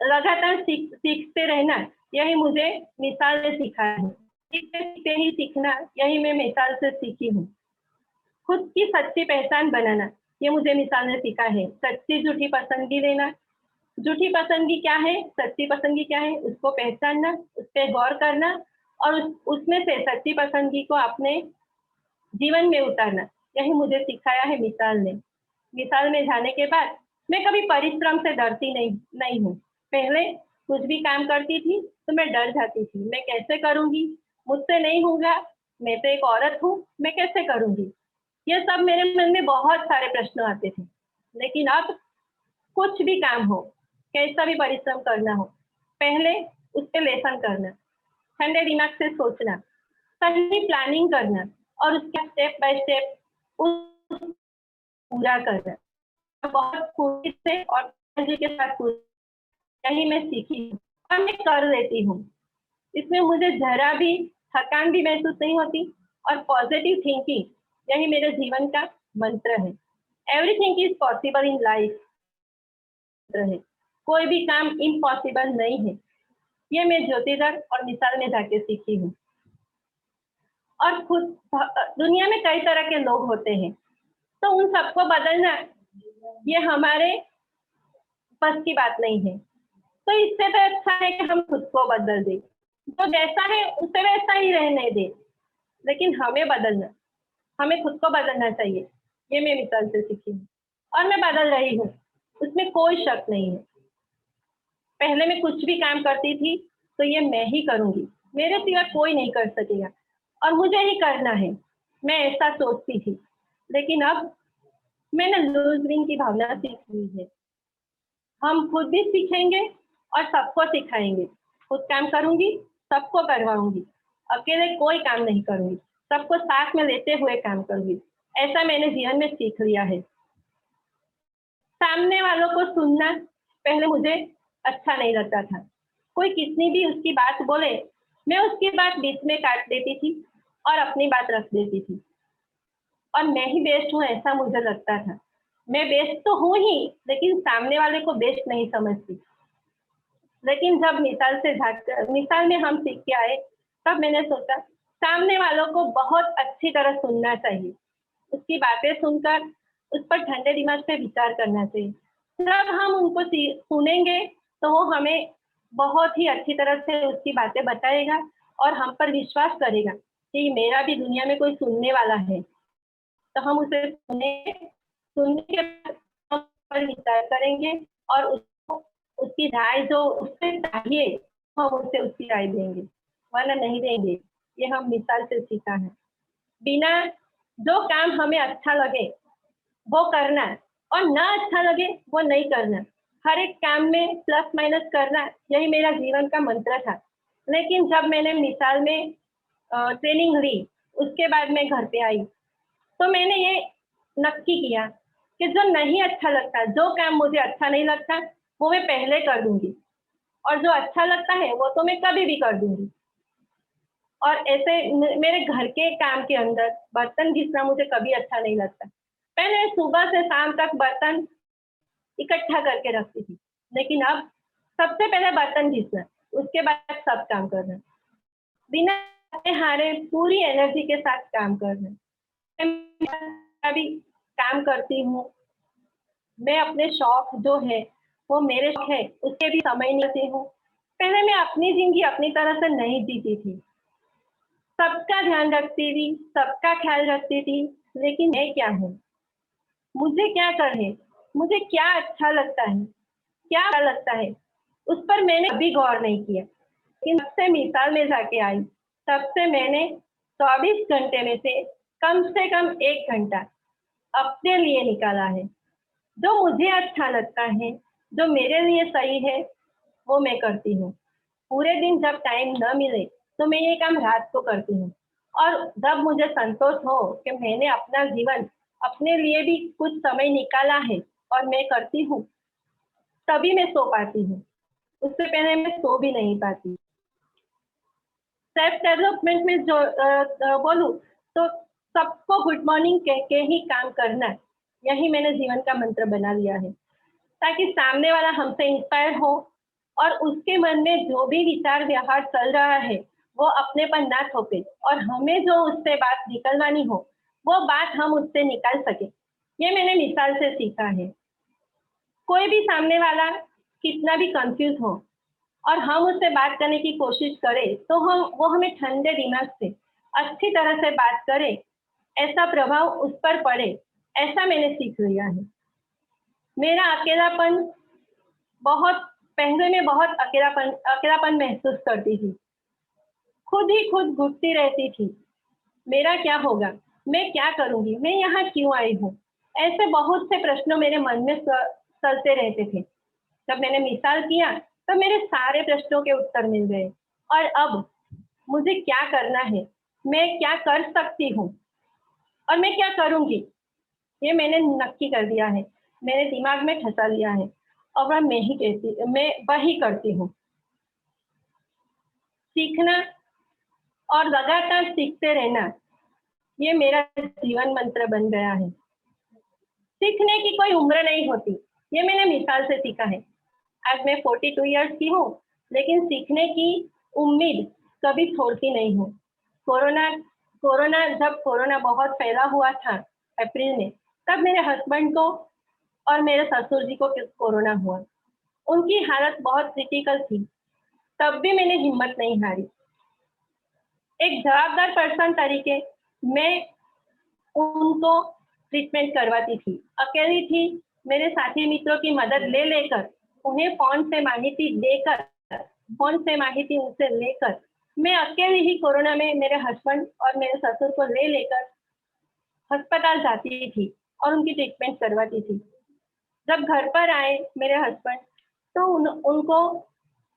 लगातार सीखते रहना, यही मुझे मिसाल ने सिखाया है। सीखते सीखते ही सीखना, यही मैं मिसाल से सीखी हूँ। खुद की सच्ची पहचान बनाना, ये मुझे मिसाल ने सिखा है। सच्ची झूठी पसंदगी लेना, झूठी पसंदगी क्या है, सच्ची पसंदगी क्या है, उसको पहचानना, उस पर गौर करना और उसमें से सच्ची पसंदगी को अपने जीवन में उतारना, यही मुझे सिखाया है मिसाल ने। मिसाल में जाने के बाद मैं कभी परिश्रम से डरती नहीं हूँ। पहले कुछ भी काम करती थी तो मैं डर जाती थी, मैं कैसे करूँगी, मुझसे नहीं होगा, मैं तो एक औरत हूँ, मैं कैसे करूँगी। ये सब मेरे मन में बहुत सारे प्रश्न आते थे। लेकिन अब कुछ भी काम हो, कैसा भी परिश्रम करना हो, पहले उस पे लेसन करना, ठंडे दिमाग से सोचना, सही प्लानिंग करना और उसका स्टेप बाय स्टेप उस पूरा करना। बहुत खुशी से और एनर्जी के साथ यही मैं सीखी हूँ और मैं कर लेती हूँ। इसमें मुझे ज़रा भी थकान भी महसूस नहीं होती और पॉजिटिव थिंकिंग, यही मेरे जीवन का मंत्र है। Everything is possible in life है, कोई भी काम इम्पॉसिबल नहीं है। ये मैं ज्योतिधर और मिसाल में जाके सीखी हूँ। और खुद दुनिया में कई तरह के लोग होते हैं, तो उन सबको बदलना ये हमारे बस की बात नहीं है। तो इससे तो अच्छा है कि हम खुद को बदल दें, जो जैसा है उसे वैसा ही रहने दें, लेकिन हमें बदलना, हमें खुद को बदलना चाहिए। ये मैं मिसाल से सीखी हूँ और मैं बदल रही हूँ, उसमें कोई शक नहीं है। पहले मैं कुछ भी काम करती थी तो ये मैं ही करूँगी, मेरे सिवा कोई नहीं कर सकेगा और मुझे ही करना है, मैं ऐसा सोचती थी। लेकिन अब मैंने लूज़ की भावना सीख ली है। हम खुद भी सीखेंगे और सबको सिखाएंगे। खुद काम करूँगी, सबको करवाऊँगी, अकेले कोई काम नहीं करूँगी, सबको साथ में लेते हुए काम करूँगी। ऐसा मैंने जीवन में सीख लिया है। सामने वालों को सुनना पहले मुझे अच्छा नहीं लगता था। कोई कितनी भी उसकी बात बोले, मैं उसकी बात बीच में काट देती थी और अपनी बात रख देती थी और मैं ही बेस्ट हूँ ऐसा मुझे लगता था। मैं बेस्ट तो हूँ ही, लेकिन सामने वाले को बेस्ट नहीं समझती। लेकिन जब मिसाल में हम सीख के आए, तब मैंने सोचा सामने वालों को बहुत अच्छी तरह सुनना चाहिए। उसकी बातें सुनकर उस पर ठंडे दिमाग से विचार करना चाहिए। जब हम उनको सुनेंगे तो वो हमें बहुत ही अच्छी तरह से उसकी बातें बताएगा और हम पर विश्वास करेगा कि मेरा भी दुनिया में कोई सुनने वाला है। तो हम उसे सुनने के बाद हम उस पर विचार करेंगे और उसको उसकी राय जो उससे चाहिए हम उससे उसकी राय देंगे, वरना नहीं देंगे। ये हम मिसाल से सीखा है। बिना जो काम हमें अच्छा लगे वो करना और ना अच्छा लगे वो नहीं करना। हर एक काम में प्लस माइनस करना, यही मेरा जीवन का मंत्र था। लेकिन जब मैंने मिसाल में ट्रेनिंग ली, उसके बाद मैं घर पे आई, तो मैंने ये नक्की किया कि जो नहीं अच्छा लगता, जो काम मुझे अच्छा नहीं लगता, वो मैं पहले कर दूंगी, और जो अच्छा लगता है वो तो मैं कभी भी कर दूंगी। और ऐसे मेरे घर के काम के अंदर बर्तन घिसना मुझे कभी अच्छा नहीं लगता। पहले सुबह से शाम तक बर्तन इकट्ठा करके रखती थी, लेकिन अब सबसे पहले बर्तन घिसना, उसके बाद सब काम करना, बिना हारे पूरी एनर्जी के साथ काम करना। मैं अभी काम करती हूँ, मैं अपने शौक जो है वो मेरे शौक है, उसके भी समय नहीं हूँ। पहले मैं अपनी जिंदगी अपनी तरह से नहीं जीती थी, सबका ध्यान रखती थी, सबका ख्याल रखती थी, लेकिन मैं क्या हूँ, मुझे क्या करे, मुझे क्या अच्छा लगता है, क्या अच्छा लगता है, उस पर मैंने कभी गौर नहीं किया। लेकिन जब से मिसाल में जाके आई, तब से मैंने 24 घंटे में से कम 1 घंटा अपने लिए निकाला है। जो मुझे अच्छा लगता है, जो मेरे लिए सही है, वो मैं करती हूँ। पूरे दिन जब टाइम न मिले तो मैं ये काम रात को करती हूँ, और जब मुझे संतोष हो कि मैंने अपना जीवन अपने लिए भी कुछ समय निकाला है और मैं करती हूँ, तभी मैं सो पाती हूँ। उससे पहले मैं सो भी नहीं पाती। सेल्फ डेवलपमेंट में जो बोलूँ तो सबको गुड मॉर्निंग कह के ही काम करना, यही मैंने जीवन का मंत्र बना लिया है, ताकि सामने वाला हमसे इंस्पायर हो और उसके मन में जो भी विचार व्यवहार चल रहा है वो अपने पर ना थोपे, और हमें जो उससे बात निकलवानी हो वो बात हम उससे निकाल सके। ये मैंने मिसाल से सीखा है। कोई भी सामने वाला कितना भी कंफ्यूज हो और हम उससे बात करने की कोशिश करें, तो वो हमें ठंडे दिमाग से अच्छी तरह से बात करे, ऐसा प्रभाव उस पर पड़े, ऐसा मैंने सीख लिया है। मेरा अकेलापन बहुत पहले मैं बहुत अकेलापन महसूस करती थी, खुद ही खुद घुटती रहती थी, मेरा क्या होगा, मैं क्या करूंगी, मैं यहाँ क्यों आई हूँ, ऐसे बहुत से प्रश्न मेरे मन में चलते रहते थे। जब मैंने मिसाल किया तो मेरे सारे प्रश्नों के उत्तर मिल गए, और अब मुझे क्या करना है, मैं क्या कर सकती हूँ और मैं क्या करूंगी, ये मैंने नक्की कर दिया है, मेरे दिमाग में ठसा लिया है, और मैं वही करती हूँ। सीखना और लगातार सीखते रहना, ये मेरा जीवन मंत्र बन गया है। सीखने की कोई उम्र नहीं होती, ये मैंने मिसाल से सीखा है। आज मैं 42 इयर्स की हूँ, लेकिन सीखने की उम्मीद कभी छोड़ती नहीं हूँ। कोरोना कोरोना बहुत फैला हुआ था अप्रैल में, तब मेरे हस्बैंड को और मेरे ससुर जी को कोरोना हुआ। उनकी हालत बहुत क्रिटिकल थी, तब भी मैंने हिम्मत नहीं हारी। एक जवाबदार पर्सन तरीके मैं उनको ट्रीटमेंट करवाती थी, अकेली थी, मेरे साथी मित्रों की मदद ले लेकर, उन्हें फोन से माहिती उनसे लेकर, मैं अकेली ही कोरोना में मेरे हस्बैंड और मेरे ससुर को ले लेकर अस्पताल जाती थी और उनकी ट्रीटमेंट करवाती थी। जब घर पर आए मेरे हस्बैंड, तो उनको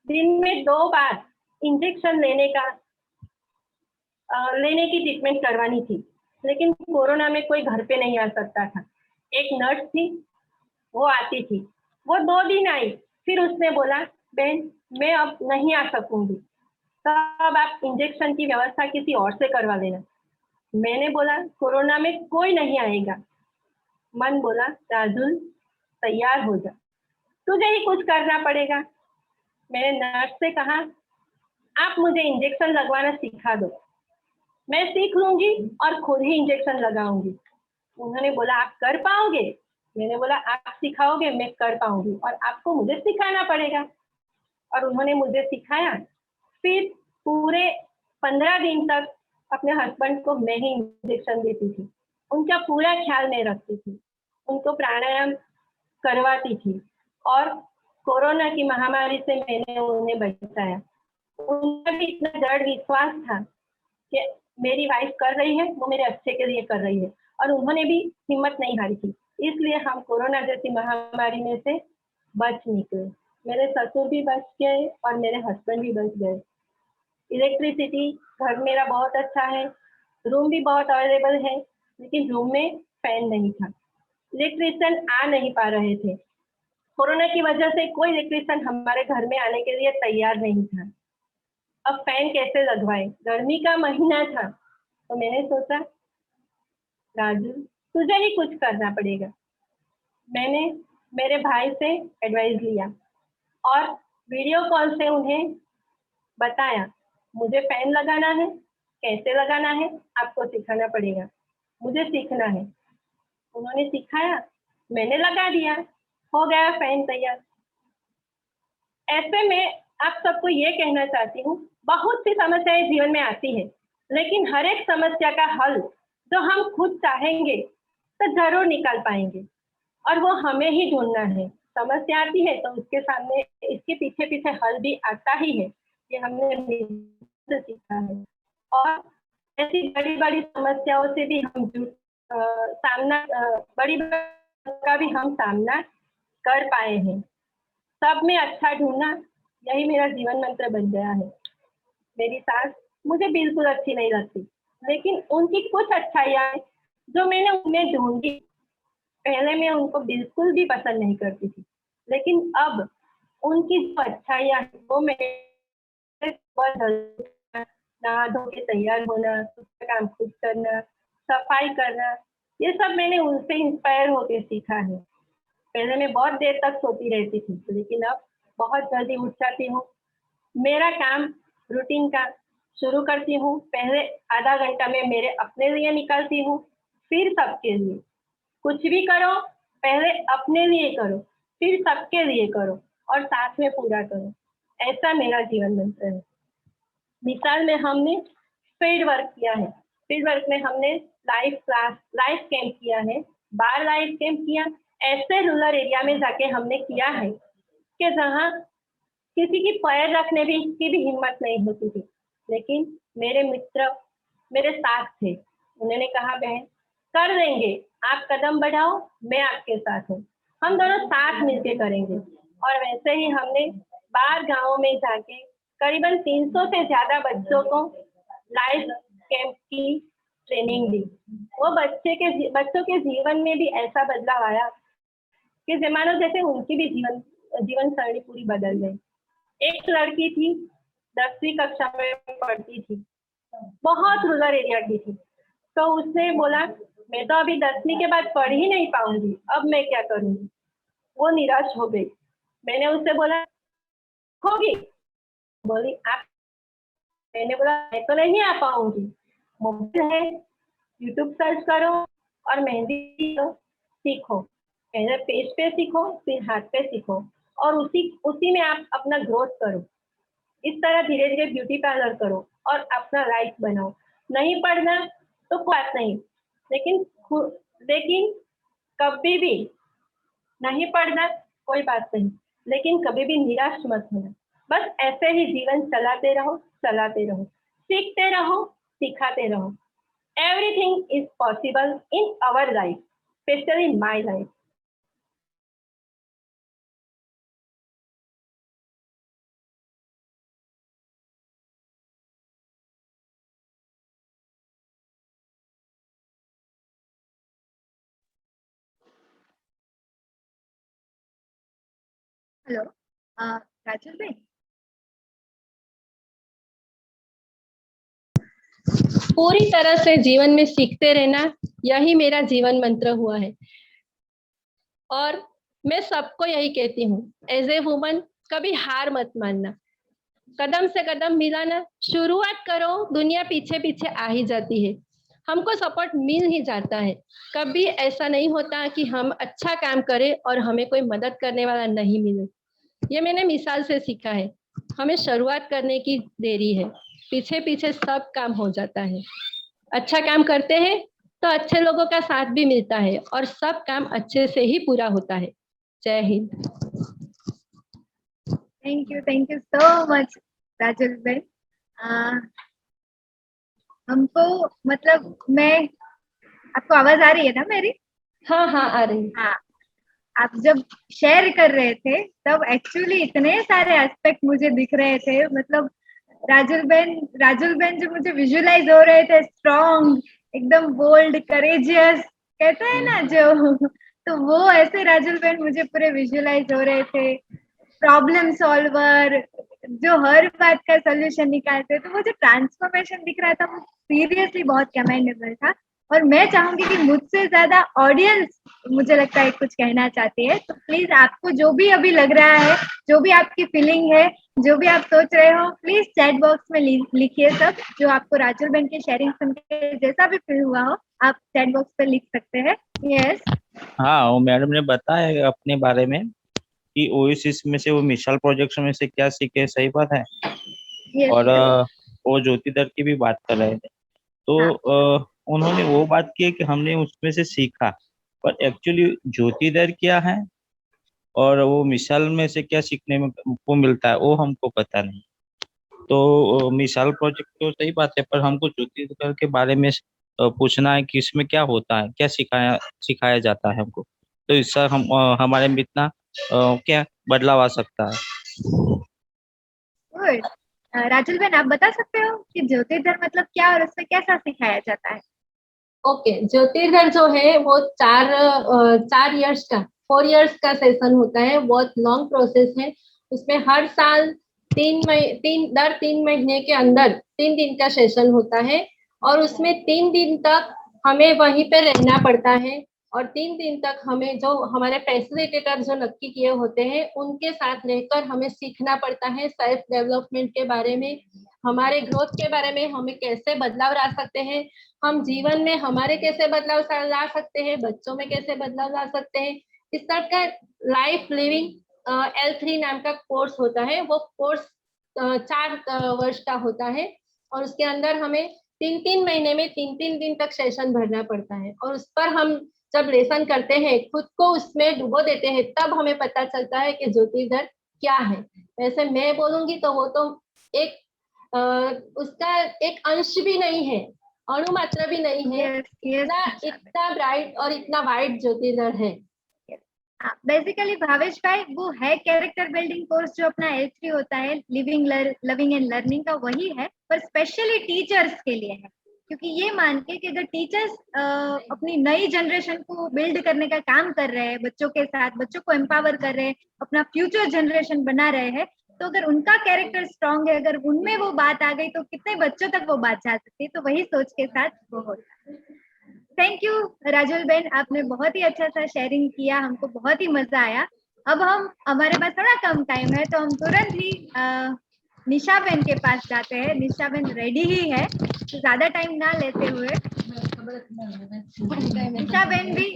दिन में 2 बार इंजेक्शन लेने की ट्रीटमेंट करवानी थी, लेकिन कोरोना में कोई घर पे नहीं आ सकता था। एक नर्स थी, वो आती थी, वो 2 दिन आई, फिर उसने बोला, बहन मैं अब नहीं आ सकूंगी, तब आप इंजेक्शन की व्यवस्था किसी और से करवा लेना। मैंने बोला, कोरोना में कोई नहीं आएगा। मन बोला, राजुल तैयार हो जा, तुझे ही कुछ करना पड़ेगा। मैंने नर्स से कहा, आप मुझे इंजेक्शन लगवाना सिखा दो, मैं सीख लूंगी और खुद ही इंजेक्शन लगाऊंगी। उन्होंने बोला, आप कर पाओगे? मैंने बोला, आप सिखाओगे मैं कर पाऊंगी, और आपको मुझे सिखाना पड़ेगा। और उन्होंने मुझे सिखाया। फिर पूरे 15 दिन तक अपने हस्बैंड को मैं ही इंजेक्शन देती थी, उनका पूरा ख्याल मैं रखती थी, उनको प्राणायाम करवाती थी, और कोरोना की महामारी से मैंने उन्हें बचाया। उनका भी इतना दृढ़ विश्वास था कि मेरी वाइफ कर रही है, वो मेरे अच्छे के लिए कर रही है, और उन्होंने भी हिम्मत नहीं हारी थी। इसलिए हम कोरोना जैसी महामारी में से बच निकले। मेरे ससुर भी बच गए और मेरे हस्बैंड भी बच गए। इलेक्ट्रिसिटी घर मेरा बहुत अच्छा है, रूम भी बहुत अवेलेबल है, लेकिन रूम में फैन नहीं था। इलेक्ट्रिशियन आ नहीं पा रहे थे। कोरोना की वजह से कोई इलेक्ट्रिशियन हमारे घर में आने के लिए तैयार नहीं था। अब फैन कैसे लगवाए? गर्मी का महीना था, तो मैंने सोचा राजू तुझे ही कुछ करना पड़ेगा। मैंने मेरे भाई से एडवाइस लिया और वीडियो कॉल से उन्हें बताया मुझे फैन लगाना है, कैसे लगाना है आपको सिखाना पड़ेगा, मुझे सीखना है। उन्होंने सिखाया, मैंने लगा दिया, हो गया फैन तैयार। ऐसे में आप सबको ये कहना चाहती हूँ, बहुत सी समस्याएं जीवन में आती है, लेकिन हर एक समस्या का हल जो हम खुद चाहेंगे तो जरूर निकाल पाएंगे, और वो हमें ही ढूंढना है। समस्या आती है तो उसके सामने इसके पीछे पीछे हल भी आता ही है, ये हमने से सीखा है। और ऐसी बड़ी बड़ी समस्याओं से भी हम बड़ी का भी हम सामना कर पाए हैं। सब में अच्छा ढूंढना, यही मेरा जीवन मंत्र बन गया है। मेरी सास मुझे बिल्कुल अच्छी नहीं लगती, लेकिन उनकी कुछ अच्छाइयाँ जो मैंने उनमें ढूंढी। पहले मैं उनको बिल्कुल भी पसंद नहीं करती थी, लेकिन अब उनकी जो अच्छाइयाँ वो मेरे नहा धो के तैयार होना, काम खुद करना, सफाई करना, ये सब मैंने उनसे इंस्पायर होकर सीखा है। पहले मैं बहुत देर तक सोती रहती थी, लेकिन अब बहुत जल्दी उठ जाती हूँ। मेरा काम रूटीन का शुरू करती हूँ, पहले आधा घंटा में मेरे अपने लिए निकालती हूँ, फिर सबके लिए। कुछ भी करो, पहले अपने लिए करो, फिर सबके लिए करो और साथ में पूरा करो। ऐसा मेरा जीवन मंत्र है। मिसाल में हमने फील्ड वर्क किया है। फील्ड वर्क में हमने लाइव कैंप किया है, बार लाइव कैंप किया। ऐसे रूरल एरिया में जाके हमने किया है कि जहाँ किसी की पैर रखने की भी हिम्मत नहीं होती थी, लेकिन मेरे मित्र मेरे साथ थे। उन्होंने कहा बहन कर देंगे, आप कदम बढ़ाओ, मैं आपके साथ हूँ, हम दोनों साथ मिलके करेंगे। और वैसे ही हमने बाहर गाँव में जाके करीबन 300 से ज्यादा बच्चों को लाइव कैंप की ट्रेनिंग दी। वो बच्चों के जीवन में भी ऐसा बदलाव आया कि जमानो जैसे उनकी भी जीवन शैली पूरी बदल गई। एक लड़की थी, 10वीं कक्षा में पढ़ती थी, बहुत रूरल एरिया की थी। तो उसने बोला मैं तो अभी 10वीं के बाद पढ़ ही नहीं पाऊंगी, अब मैं क्या करूंगी। वो निराश हो गई। मैंने उससे बोला होगी, बोली आप। मैंने बोला मैं तो नहीं आ पाऊंगी, मोबाइल है, यूट्यूब सर्च करो और मेहंदी सीखो। पहले पेज पे सीखो, फिर हाथ पे सीखो, और उसी में आप अपना ग्रोथ करो। इस तरह धीरे धीरे ब्यूटी पार्लर करो और अपना लाइफ बनाओ। नहीं पढ़ना तो कोई बात नहीं, लेकिन कभी भी नहीं पढ़ना कोई बात नहीं, लेकिन कभी भी निराश मत होना। बस ऐसे ही जीवन चलाते रहो, सीखते रहो, सिखाते रहो। Everything is possible in our life, specially my life. Hello Raju भाई, पूरी तरह से जीवन में सीखते रहना, यही मेरा जीवन मंत्र हुआ है। और मैं सबको यही कहती हूँ, एज ए वुमन कभी हार मत मानना, कदम से कदम मिलाना, शुरुआत करो, दुनिया पीछे पीछे आ ही जाती है, हमको सपोर्ट मिल ही जाता है। कभी ऐसा नहीं होता कि हम अच्छा काम करें और हमें कोई मदद करने वाला नहीं मिले। ये मैंने मिसाल से सीखा है। हमें शुरुआत करने की देरी है, पीछे पीछे सब काम हो जाता है। अच्छा काम करते हैं तो अच्छे लोगों का साथ भी मिलता है और सब काम अच्छे से ही पूरा होता है। जय Hind. Thank you so much Rajul Ben. हमको मतलब मैं, आपको आवाज आ रही है ना मेरी? हाँ हाँ आ रही। हाँ, आप जब शेयर कर रहे थे तब एक्चुअली इतने सारे एस्पेक्ट मुझे दिख रहे थे, मतलब राजुल बेन जो मुझे विजुलाइज हो रहे थे, स्ट्रॉन्ग, एकदम बोल्ड, करेजियस कहते हैं ना जो, तो वो ऐसे राजुल बेन मुझे पूरे विजुलाइज हो रहे थे। प्रॉब्लम सॉल्वर जो हर बात का सोल्यूशन निकालते, तो वो जो ट्रांसफॉर्मेशन दिख रहा था वो सीरियसली बहुत कमेंडेबल था। और मैं चाहूंगी कि मुझसे ज्यादा ऑडियंस, मुझे लगता है, कुछ कहना चाहती है, तो प्लीज आपको जो भी अभी लग रहा है, जो भी आपकी फीलिंग है, जो भी आप सोच रहे हो, प्लीज चैट बॉक्स में लिखिए सब। जो आपको राजुल बेन की शेयरिंग सुन के जैसा भी फील हुआ हो, आप चैट बॉक्स पे लिख सकते हैं। यस। हाँ, वो मैडम ने बताया अपने बारे में कि ओएसिस में से वो मिसाल प्रोजेक्ट में से क्या सीखे, सही बात है। और यस। वो ज्योति दर की भी बात कर रहे थे, तो उन्होंने वो बात की कि हमने उसमें से सीखा, पर एक्चुअली ज्योति दर क्या है और वो मिसाल में से क्या सीखने में को मिलता है वो हमको पता नहीं। तो मिसाल प्रोजेक्ट तो सही बात है, पर हमको ज्योति दर के बारे में पूछना है कि इसमें क्या होता है, क्या सिखाया सिखाया जाता है हमको, तो इससे हमारे में इतना क्या बदलाव आ सकता है। गुड। राजुल बेन, आप बता सकते हो कि ज्योतिर्धर मतलब क्या और उसमें कैसा सिखाया जाता है? ओके, ज्योतिर्धर जो है वो 4 इयर्स का 4 इयर्स का सेशन होता है। बहुत लॉन्ग प्रोसेस है। उसमें हर साल 3 महीने के अंदर 3 दिन का सेशन होता है, और उसमें 3 दिन तक हमें वहीं पे रहना पड़ता है। और 3 दिन तक हमें जो हमारे फैसिलिटेटर जो नक्की किए होते हैं उनके साथ रहकर हमें सीखना पड़ता है सेल्फ डेवलपमेंट के बारे में, हमारे ग्रोथ के बारे में, हमें कैसे बदलाव ला सकते हैं, हम जीवन में हमारे कैसे बदलाव ला सकते हैं, बच्चों में कैसे बदलाव ला सकते हैं। इस तरह का लाइफ लिविंग L3 नाम का कोर्स होता है। वो कोर्स 4 वर्ष का होता है, और उसके अंदर हमें 3 महीने में 3 दिन तक सेशन भरना पड़ता है। और उस पर हम जब लेसन करते हैं, खुद को उसमें डुबो देते हैं, तब हमें पता चलता है कि ज्योतिर्धर क्या है। वैसे मैं बोलूंगी तो वो तो एक उसका एक अंश भी नहीं है, अणु मात्रा भी नहीं है। Yes yes. इतना ब्राइट और इतना वाइड ज्योतिर्धर है। बेसिकली भावेश भाई, वो है कैरेक्टर बिल्डिंग कोर्स जो अपना L3 होता है, लविंग एंड लर्निंग का, वही है, पर स्पेशली टीचर्स के लिए है। क्योंकि ये मान के कि अगर टीचर्स अपनी नई जनरेशन को बिल्ड करने का काम कर रहे हैं, बच्चों के साथ बच्चों को एम्पावर कर रहे हैं, अपना फ्यूचर जनरेशन बना रहे हैं, तो अगर उनका कैरेक्टर स्ट्रांग है, अगर उनमें वो बात आ गई, तो कितने बच्चों तक वो बात जा सकती है। तो वही सोच के साथ वो होता है। थैंक यू राजुल बेन, आपने बहुत ही अच्छा सा शेयरिंग किया, हमको बहुत ही मजा आया। अब हमारे पास थोड़ा कम टाइम है, तो हम तुरंत ही निशा बेन के पास जाते हैं। निशा बेन रेडी ही है, तो ज्यादा टाइम ना लेते हुए, निशा बेन भी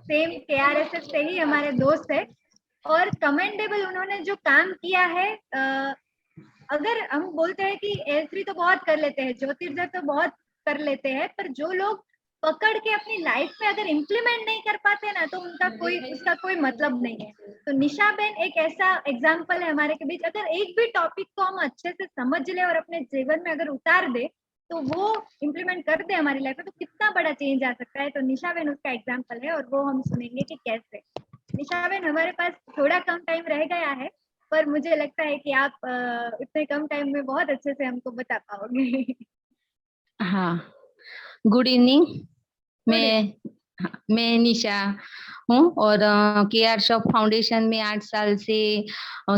सेम KRSS से ही हमारे दोस्त है, और कमेंडेबल उन्होंने जो काम किया है। अगर हम बोलते हैं कि L3 तो बहुत कर लेते हैं, ज्योतिर्धर तो बहुत कर लेते हैं, पर जो लोग पकड़ के अपनी लाइफ में अगर इम्प्लीमेंट नहीं कर पाते ना, तो उसका कोई मतलब नहीं है। तो निशा बेन एक ऐसा एग्जाम्पल है हमारे के बीच। अगर एक भी टॉपिक को हम अच्छे से समझ ले और अपने जीवन में अगर उतार दे, तो वो इम्प्लीमेंट कर दे हमारी लाइफ में, तो कितना बड़ा चेंज आ सकता है। तो निशा बेन उसका एग्जाम्पल है, और वो हम सुनेंगे कि कैसे। निशा बेन, हमारे पास थोड़ा कम टाइम रह गया है, पर मुझे लगता है कि आप इतने कम टाइम में बहुत अच्छे से हमको बता पाओगे। हाँ, गुड इवनिंग। Good मैं मैं निशा हूँ, और KR शॉप फाउंडेशन में 8 साल से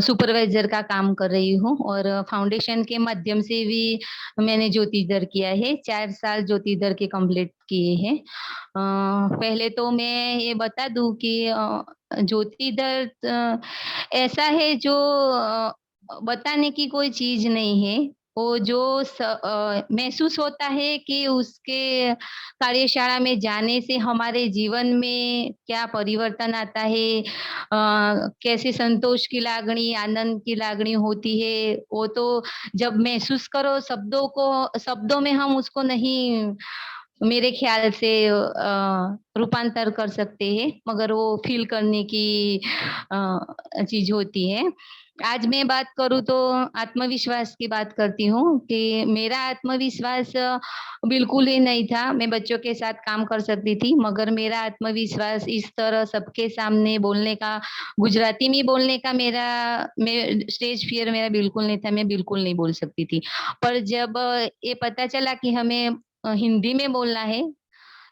सुपरवाइजर का काम कर रही हूँ, और फाउंडेशन के माध्यम से भी मैंने ज्योतिर्धर किया है। 4 साल ज्योतिर्धर के कंप्लीट किए हैं। पहले तो मैं ये बता दूं कि ज्योतिर्धर ऐसा है जो बताने की कोई चीज नहीं है। वो जो महसूस होता है कि उसके कार्यशाला में जाने से हमारे जीवन में क्या परिवर्तन आता है, कैसे संतोष की लागणी, आनंद की लागणी होती है, वो तो जब महसूस करो, शब्दों में हम उसको नहीं मेरे ख्याल से रूपांतर कर सकते हैं, मगर वो फील करने की चीज होती है। आज मैं बात करूँ तो आत्मविश्वास की बात करती हूँ कि मेरा आत्मविश्वास बिल्कुल ही नहीं था। मैं बच्चों के साथ काम कर सकती थी, मगर मेरा आत्मविश्वास इस तरह सबके सामने बोलने का, गुजराती में बोलने का मैं स्टेज फियर मेरा बिल्कुल नहीं था, मैं बिल्कुल नहीं बोल सकती थी। पर जब ये पता चला कि हमें हिंदी में बोलना है,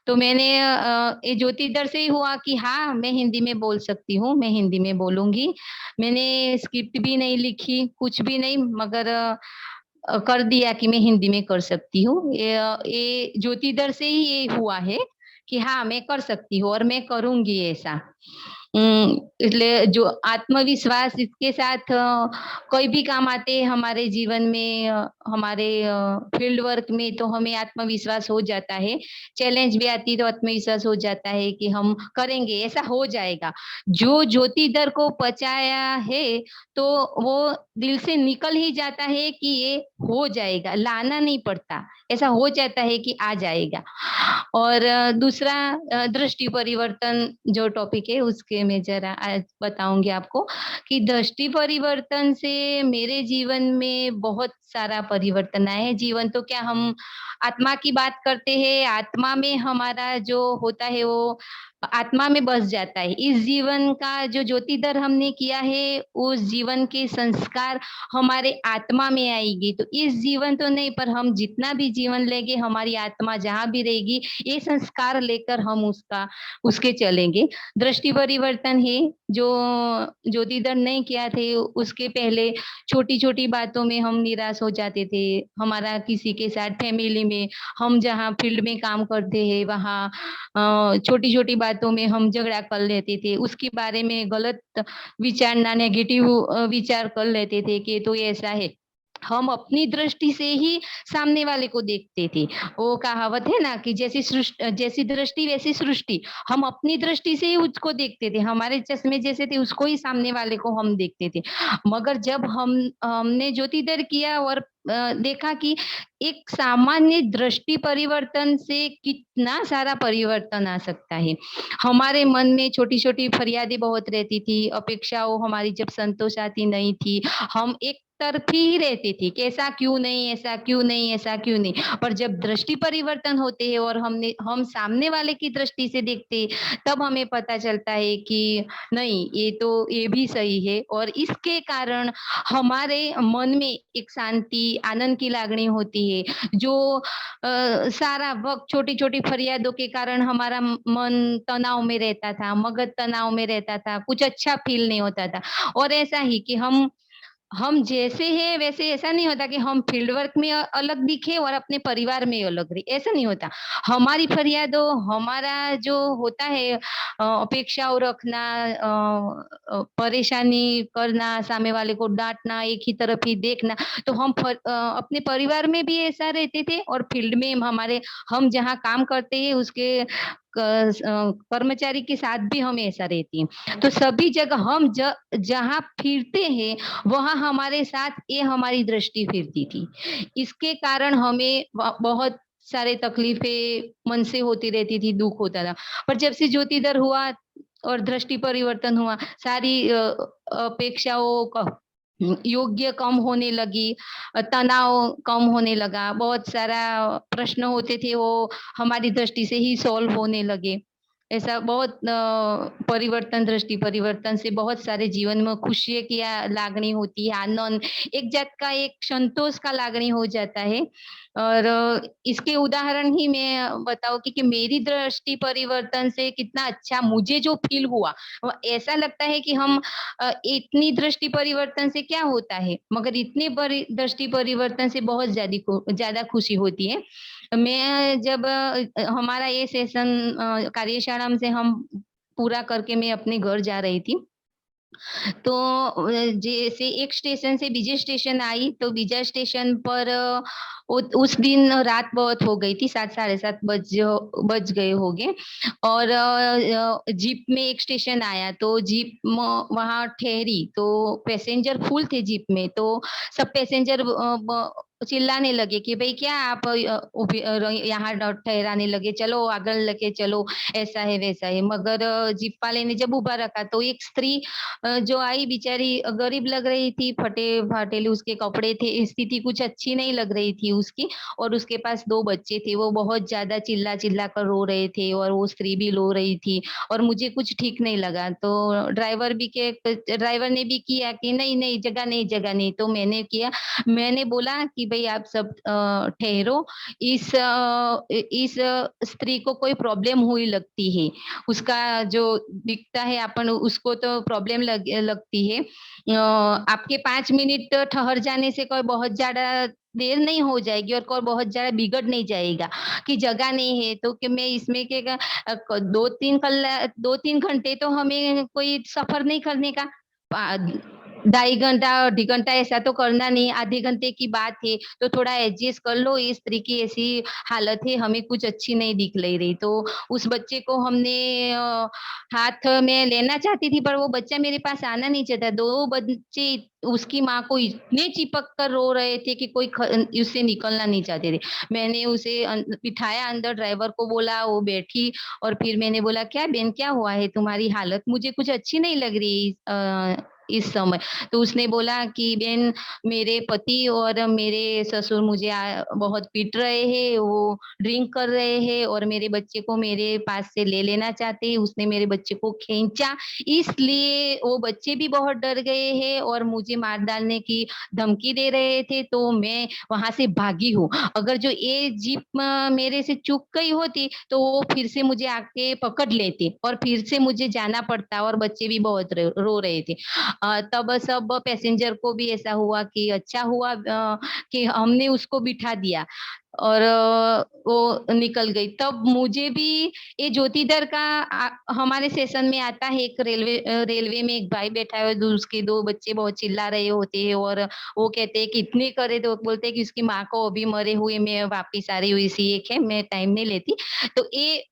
तो मैंने ये ज्योति दर से ही हुआ कि हाँ, मैं हिंदी में बोल सकती हूँ, मैं हिंदी में बोलूँगी। मैंने स्क्रिप्ट भी नहीं लिखी, कुछ भी नहीं, मगर कर दिया कि मैं हिंदी में कर सकती हूँ। ये ज्योति दर से ही ये हुआ है कि हाँ, मैं कर सकती हूँ और मैं करूँगी ऐसा। इसलिए जो आत्मविश्वास इसके साथ कोई भी काम आते हैं हमारे जीवन में, हमारे फील्ड वर्क में, तो हमें आत्मविश्वास हो जाता है। चैलेंज भी आती है तो आत्मविश्वास हो जाता है कि हम करेंगे, ऐसा हो जाएगा। जो ज्योति दर को पचाया है, तो वो दिल से निकल ही जाता है कि ये हो जाएगा, लाना नहीं पड़ता, ऐसा हो जाता है कि आ जाएगा। और दूसरा दृष्टि परिवर्तन जो टॉपिक है, उसके मैं जरा आज बताऊंगी आपको कि दृष्टि परिवर्तन से मेरे जीवन में बहुत सारा परिवर्तन आया है। जीवन तो क्या, हम आत्मा की बात करते हैं, आत्मा में हमारा जो होता है वो आत्मा में बस जाता है। इस जीवन का जो ज्योति दर हमने किया है, उस जीवन के संस्कार हमारे आत्मा में आएगी। तो इस जीवन तो नहीं, पर हम जितना भी जीवन लेंगे, हमारी आत्मा जहाँ भी रहेगी, ये संस्कार लेकर हम उसके चलेंगे। दृष्टि परिवर्तन है जो ज्योति दर नहीं किया थे, उसके पहले छोटी छोटी बातों में हम निराश हो जाते थे। हमारा किसी के साथ फैमिली में, हम जहाँ फील्ड में काम करते हैं वहाँ छोटी छोटी बातों में हम झगड़ा कर लेते थे, उसके बारे में गलत विचारना, नेगेटिव विचार कर लेते थे कि तो ये ऐसा है। हम अपनी दृष्टि से ही सामने वाले को देखते थे। वो कहावत है ना कि जैसी दृष्टि वैसी सृष्टि। हम अपनी दृष्टि से ही उसको देखते थे, हमारे चश्मे जैसे थे उसको ही सामने वाले को हम देखते थे। मगर जब हमने ज्योतिदर किया और देखा कि एक सामान्य दृष्टि परिवर्तन से कितना सारा परिवर्तन आ सकता है। हमारे मन में छोटी छोटी फरियादें बहुत रहती थी, अपेक्षाओं हमारी जब संतोष आती नहीं थी, हम एक तरफी ही रहती थी कि ऐसा क्यों नहीं, ऐसा क्यों नहीं, ऐसा क्यों नहीं। पर जब दृष्टि परिवर्तन होते हैं और हम सामने वाले की दृष्टि से देखते, तब हमें पता चलता है कि नहीं, ये भी सही है। और इसके कारण हमारे मन में एक शांति, आनंद की लागणी होती है। जो सारा वक्त छोटी छोटी फरियादों के कारण हमारा मन तनाव में रहता था, मगज तनाव में रहता था, कुछ अच्छा फील नहीं होता था। और ऐसा ही कि हम जैसे हैं वैसे, ऐसा नहीं होता कि हम फील्ड वर्क में अलग दिखे और अपने परिवार में अलग रहे, ऐसा नहीं होता। हमारी फरियादों, हमारा जो होता है अपेक्षाओं रखना, परेशानी करना, सामने वाले को डांटना, एक ही तरफ ही देखना, तो हम अपने परिवार में भी ऐसा रहते थे और फील्ड में हम जहाँ काम करते हैं उसके कर्मचारी के साथ भी हम ऐसा रहती हैं। तो सभी जगह हम जहाँ फिरते हैं वहां हमारे साथ ये हमारी दृष्टि फिरती थी। इसके कारण हमें बहुत सारे तकलीफें मन से होती रहती थी, दुख होता था। पर जब से ज्योतिदर हुआ और दृष्टि परिवर्तन हुआ, सारी अपेक्षाओं का योग्य कम होने लगी, तनाव कम होने लगा, बहुत सारा प्रश्न होते थे वो हमारी दृष्टि से ही सॉल्व होने लगे। ऐसा बहुत परिवर्तन, दृष्टि परिवर्तन से बहुत सारे जीवन में खुशी की लागणी होती है, आनंद, एक जात का एक संतोष का लागणी हो जाता है। और इसके उदाहरण ही मैं बताऊं कि मेरी दृष्टि परिवर्तन से कितना अच्छा मुझे जो फील हुआ, ऐसा लगता है कि हम इतनी दृष्टि परिवर्तन से क्या होता है, मगर इतने दृष्टि परिवर्तन से बहुत ज्यादा खुशी होती है। मैं जब हमारा ये सेशन कार्यशाला से हम पूरा करके मैं अपने घर जा रही थी, तो जैसे एक स्टेशन से बीजे स्टेशन आई, तो बीजा स्टेशन पर उस दिन रात बहुत हो गई थी, 7 साढ़े 7 बज गए होंगे। और जीप में एक स्टेशन आया, तो जीप वहां ठहरी, तो पैसेंजर फुल थे जीप में, तो सब पैसेंजर चिल्लाने लगे कि भाई क्या आप यहाँ ठहराने लगे, चलो आगे लेके चलो, ऐसा है वैसा है। मगर जीप वाले ने जब उभा रखा तो एक स्त्री जो आई, बेचारी गरीब लग रही थी, फटे फाटेले उसके कपड़े थे, स्थिति कुछ अच्छी नहीं लग रही थी उसकी, और उसके पास 2 बच्चे थे। वो बहुत ज्यादा चिल्ला चिल्ला कर रो रहे थे और वो स्त्री भी रो रही थी, और मुझे कुछ ठीक नहीं लगा। तो ड्राइवर ने भी किया कि नहीं नहीं, जगह नहीं जगह नहीं। तो मैंने बोला कि भाई आप सब ठहरो, इस स्त्री को कोई प्रॉब्लम हुई लगती है, उसका जो दिखता है अपन उसको तो प्रॉब्लम लगती है। आपके 5 मिनट ठहर जाने से कोई बहुत ज्यादा देर नहीं हो जाएगी और कोई बहुत ज्यादा बिगड़ नहीं जाएगा कि जगह नहीं है। तो कि मैं इसमें के 2-3 घंटे तो हमें कोई सफर नहीं करने का, 2.5 घंटा ऐसा तो करना नहीं, आधे घंटे की बात है, तो थोड़ा एडजस्ट कर लो। इस तरह की ऐसी हालत है, हमें कुछ अच्छी नहीं दिख ले रही। तो उस बच्चे को हमने हाथ में लेना चाहती थी, पर वो बच्चा मेरे पास आना नहीं चाहता। 2 बच्चे उसकी माँ को इतने चिपक कर रो रहे थे कि कोई उससे निकलना नहीं चाहते थे। मैंने उसे बिठाया अंदर, ड्राइवर को बोला, वो बैठी, और फिर मैंने बोला क्या बेन क्या हुआ है, तुम्हारी हालत मुझे कुछ अच्छी नहीं लग रही इस समय। तो उसने बोला कि बेन मेरे पति और मेरे ससुर मुझे बहुत पीट रहे हैं, वो ड्रिंक कर रहे हैं और मेरे बच्चे को मेरे पास से ले लेना चाहते हैं। उसने मेरे बच्चे को खींचा, इसलिए वो बच्चे भी बहुत डर गए हैं और मुझे मार डालने की धमकी दे रहे थे। तो मैं वहां से भागी हूँ। अगर जो ये जीप मेरे से चूक गई होती तो वो फिर से मुझे आके पकड़ लेते और फिर से मुझे जाना पड़ता, और बच्चे भी बहुत रो रहे थे। तब सब पैसेंजर को भी ऐसा हुआ कि अच्छा हुआ कि हमने उसको बिठा दिया और वो निकल गई। तब मुझे भी ये ज्योतिधर का हमारे सेशन में आता है, एक रेलवे में एक भाई बैठा है, उसके 2 बच्चे बहुत चिल्ला रहे होते हैं और वो कहते हैं कि इतने करे, तो बोलते हैं कि उसकी माँ को अभी मरे हुए मैं वापिस आ रही हूँ, इसी एक है, मैं टाइम नहीं लेती। तो ये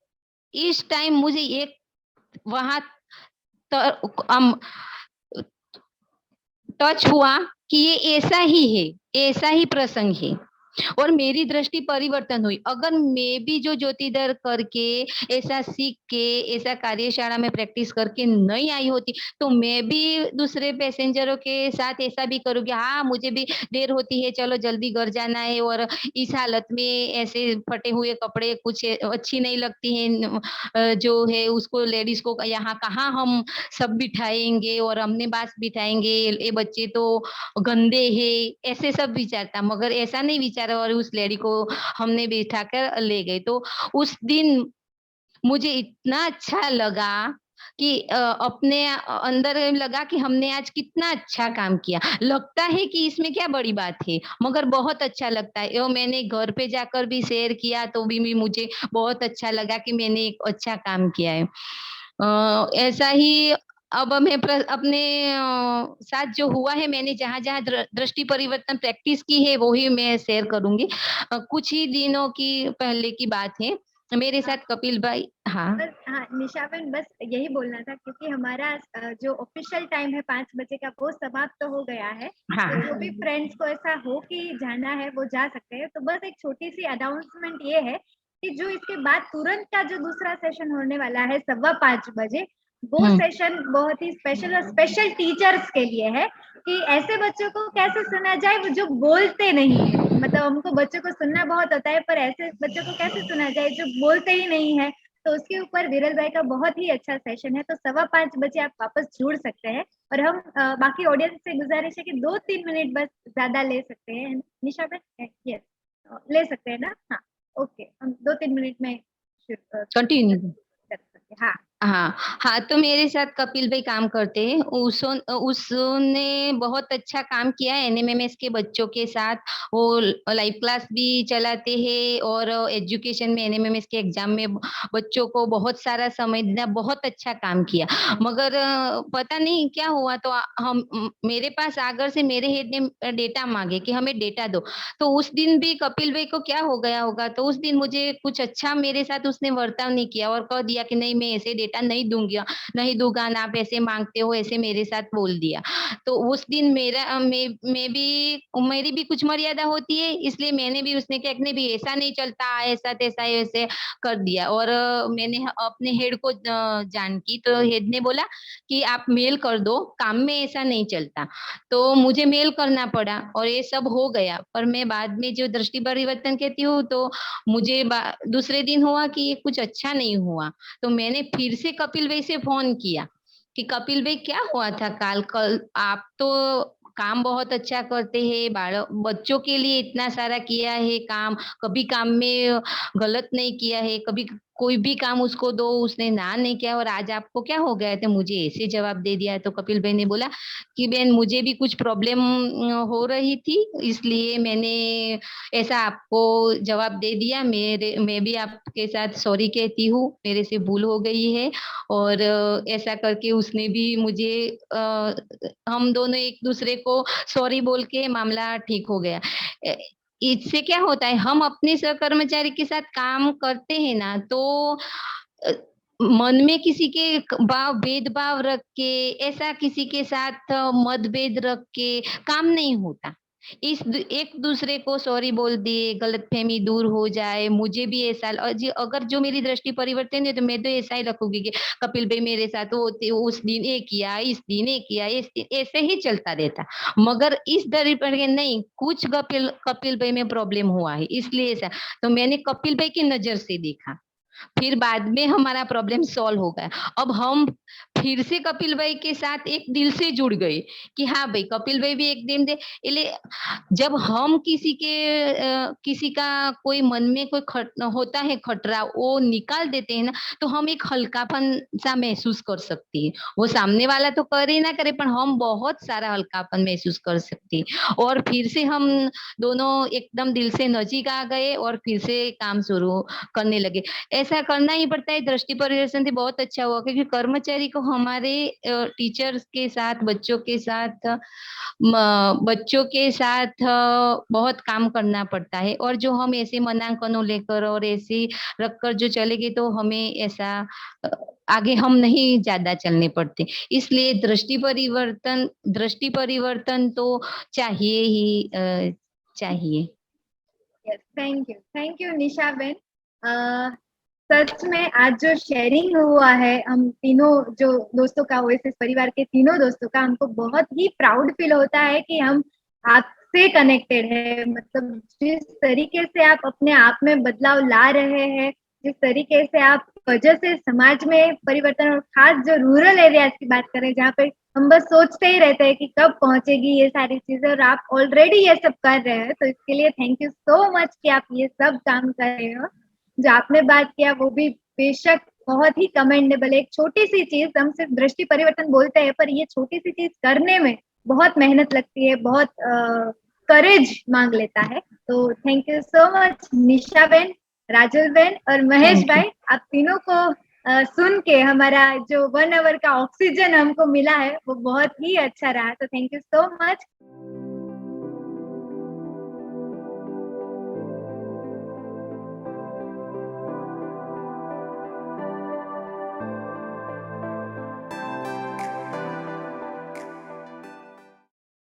इस टाइम मुझे एक वहां टच हुआ कि ये ऐसा ही है, ऐसा ही प्रसंग है, और मेरी दृष्टि परिवर्तन हुई। अगर मैं भी जो ज्योतिधर करके ऐसा सीख के ऐसा कार्यशाला में प्रैक्टिस करके नहीं आई होती तो मैं भी दूसरे पैसेंजरों के साथ ऐसा भी करूंगी, हाँ मुझे भी देर होती है, चलो जल्दी घर जाना है, और इस हालत में ऐसे फटे हुए कपड़े कुछ अच्छी नहीं लगती है। जो है उसको लेडीज को यहाँ कहाँ हम सब बिठाएंगे और हमने बास बिठाएंगे, ये बच्चे तो गंदे हैं, ऐसे सब विचारता। मगर ऐसा नहीं विचारा और उस लेडी को हमने बिठा कर ले गए। तो उस दिन मुझे इतना अच्छा लगा कि अपने अंदर लगा कि हमने आज कितना अच्छा काम किया। लगता है कि इसमें क्या बड़ी बात है, मगर बहुत अच्छा लगता है। और मैंने घर पे जाकर भी शेयर किया तो भी मुझे बहुत अच्छा लगा कि मैंने एक अच्छा काम किया है। ऐसा ही अब मैं अपने साथ जो हुआ है, मैंने जहाँ जहाँ दृष्टि परिवर्तन प्रैक्टिस की है वो ही मैं शेयर करूंगी। कुछ ही दिनों की पहले की बात है, मेरे साथ कपिल भाई। हाँ बस हाँ निशाबन, बस यही बोलना था क्योंकि हमारा जो ऑफिशियल टाइम है 5 बजे का वो समाप्त तो हो गया है। हाँ तो जो भी फ्रेंड्स को ऐसा हो कि जाना है वो जा सकते हैं। तो बस एक छोटी सी अनाउंसमेंट ये है कि जो इसके बाद तुरंत का जो दूसरा सेशन होने वाला है 5:15 बजे, वो सेशन बहुत ही स्पेशल और स्पेशल टीचर्स के लिए है कि ऐसे बच्चों को कैसे सुना जाए वो जो बोलते नहीं है। मतलब हमको बच्चों को सुनना बहुत होता है पर ऐसे बच्चों को कैसे सुना जाए जो बोलते ही नहीं है। तो उसके ऊपर विरल भाई का बहुत ही अच्छा सेशन है। तो 5:15 बजे आप वापस जुड़ सकते हैं। और हम बाकी ऑडियंस से गुजारिश है कि 2-3 मिनट बस ज्यादा ले सकते हैं। निशा बहन यस ले सकते हैं ना? हाँ ओके, हम 2-3 मिनट में कंटिन्यू। कर सकते हैं। हाँ हाँ, तो मेरे साथ कपिल भाई काम करते हैं। उसने बहुत अच्छा काम किया है एनएमएमएस के बच्चों के साथ। वो लाइव क्लास भी चलाते हैं और एजुकेशन में एनएमएमएस के एग्जाम में बच्चों को बहुत सारा समझना, बहुत अच्छा काम किया। मगर पता नहीं क्या हुआ, तो हम मेरे पास आकर से मेरे हेड ने डेटा मांगे कि हमें डेटा दो। तो उस दिन भी कपिल भाई को क्या हो गया होगा, तो उस दिन मुझे कुछ अच्छा मेरे साथ उसने वर्ताव नहीं किया और कह दिया कि नहीं मैं ऐसे बेटा नहीं दूंगी, नहीं दूंगा ना, आप ऐसे मांगते हो, ऐसे मेरे साथ बोल दिया। तो उस दिन मेरी भी कुछ मर्यादा होती है, इसलिए मैंने भी उसने क्या भी ऐसा नहीं चलता, ऐसा तैसा ऐसे कर दिया। और मैंने अपने हेड को जान की, तो हेड ने बोला कि आप मेल कर दो, काम में ऐसा नहीं चलता। तो मुझे मेल करना पड़ा और ये सब हो गया। पर मैं बाद में जो दृष्टि परिवर्तन कहती हूँ, तो मुझे दूसरे दिन हुआ कि ये कुछ अच्छा नहीं हुआ। तो मैंने फिर से कपिल भाई से फोन किया कि कपिल भाई क्या हुआ था कल आप तो काम बहुत अच्छा करते हैं, बच्चों के लिए इतना सारा किया है काम, कभी काम में गलत नहीं किया है, कभी कोई भी काम उसको दो उसने ना नहीं किया, और आज आपको क्या हो गया है? तो मुझे ऐसे जवाब दे दिया। तो कपिल भाई ने बोला कि बहन मुझे भी कुछ प्रॉब्लम हो रही थी, इसलिए मैंने ऐसा आपको जवाब दे दिया। मैं भी आपके साथ सॉरी कहती हूँ, मेरे से भूल हो गई है। और ऐसा करके उसने भी मुझे हम दोनों एक दूसरे को सॉरी बोल के मामला ठीक हो गया। इससे क्या होता है, हम अपने सहकर्मचारी के साथ काम करते हैं ना, तो अ, मन में किसी के भेदभाव रख के, ऐसा किसी के साथ मतभेद रख के काम नहीं होता। एक दूसरे को सॉरी बोल दिए, गलतफहमी दूर हो जाए। मुझे भी ऐसा, और अगर जो मेरी दृष्टि परिवर्तन है, तो मैं तो ऐसा ही रखूंगी कि कपिल भाई मेरे साथ उस दिन ये किया, इस दिन ये किया, इस दिन ऐसे ही चलता रहता। मगर इस दरी पर नहीं, कुछ कपिल भाई में प्रॉब्लम हुआ है, इसलिए ऐसा। तो मैंने कपिल भाई की नजर से देखा, फिर बाद में हमारा प्रॉब्लम सॉल्व हो गया। अब हम फिर से कपिल भाई के साथ एक दिल से जुड़ गए कि हाँ भाई, कपिल भाई भी एक दिन दे। इसलिए जब हम किसी का कोई मन में कोई होता है खतरा, वो निकाल देते हैं ना, तो हम एक हल्कापन सा महसूस कर सकते हैं। वो सामने वाला तो करे ना करे, पर हम बहुत सारा हल्कापन महसूस कर सकते हैं। और फिर से हम दोनों एकदम दिल से नजीक आ गए और फिर से काम शुरू करने लगे। ऐसा करना ही पड़ता है। दृष्टि परिवर्तन से बहुत अच्छा हुआ, क्योंकि कर्मचारी को हमारे टीचर्स के साथ, बच्चों के साथ बहुत काम करना पड़ता है। और जो हम ऐसे मनांकनों लेकर और ऐसे रखकर जो चलेंगे, तो हमें ऐसा अ, आगे हम नहीं ज्यादा चलने पड़ते। इसलिए दृष्टि परिवर्तन तो चाहिए ही चाहिए। Yes, thank you Nisha ben. सच में आज जो शेयरिंग हुआ है, हम तीनों जो दोस्तों का, ओएसएस परिवार के तीनों दोस्तों का, हमको बहुत ही प्राउड फील होता है कि हम आपसे कनेक्टेड है। मतलब जिस तरीके से आप अपने आप में बदलाव ला रहे हैं, जिस तरीके से आप वजह से समाज में परिवर्तन, और खास जो रूरल एरियाज की बात करें, जहाँ पे हम बस सोचते ही रहते हैं कि कब पहुंचेगी ये सारी चीजें, और आप ऑलरेडी ये सब कर रहे हैं, तो इसके लिए थैंक यू सो मच कि आप ये सब काम कर रहे हो। जो आपने बात किया वो भी बेशक बहुत ही कमेंडेबल है। एक छोटी सी चीज, हम सिर्फ दृष्टि परिवर्तन बोलते हैं, पर ये छोटी सी चीज करने में बहुत मेहनत लगती है, बहुत करेज मांग लेता है। तो thank you so much Nisha Ben, Rajul Ben और महेश Thank you. भाई। आप तीनों को सुन के हमारा जो 1 आवर का ऑक्सीजन हमको मिला है, वो बहुत ही अच्छा रहा। तो थैंक यू सो मच।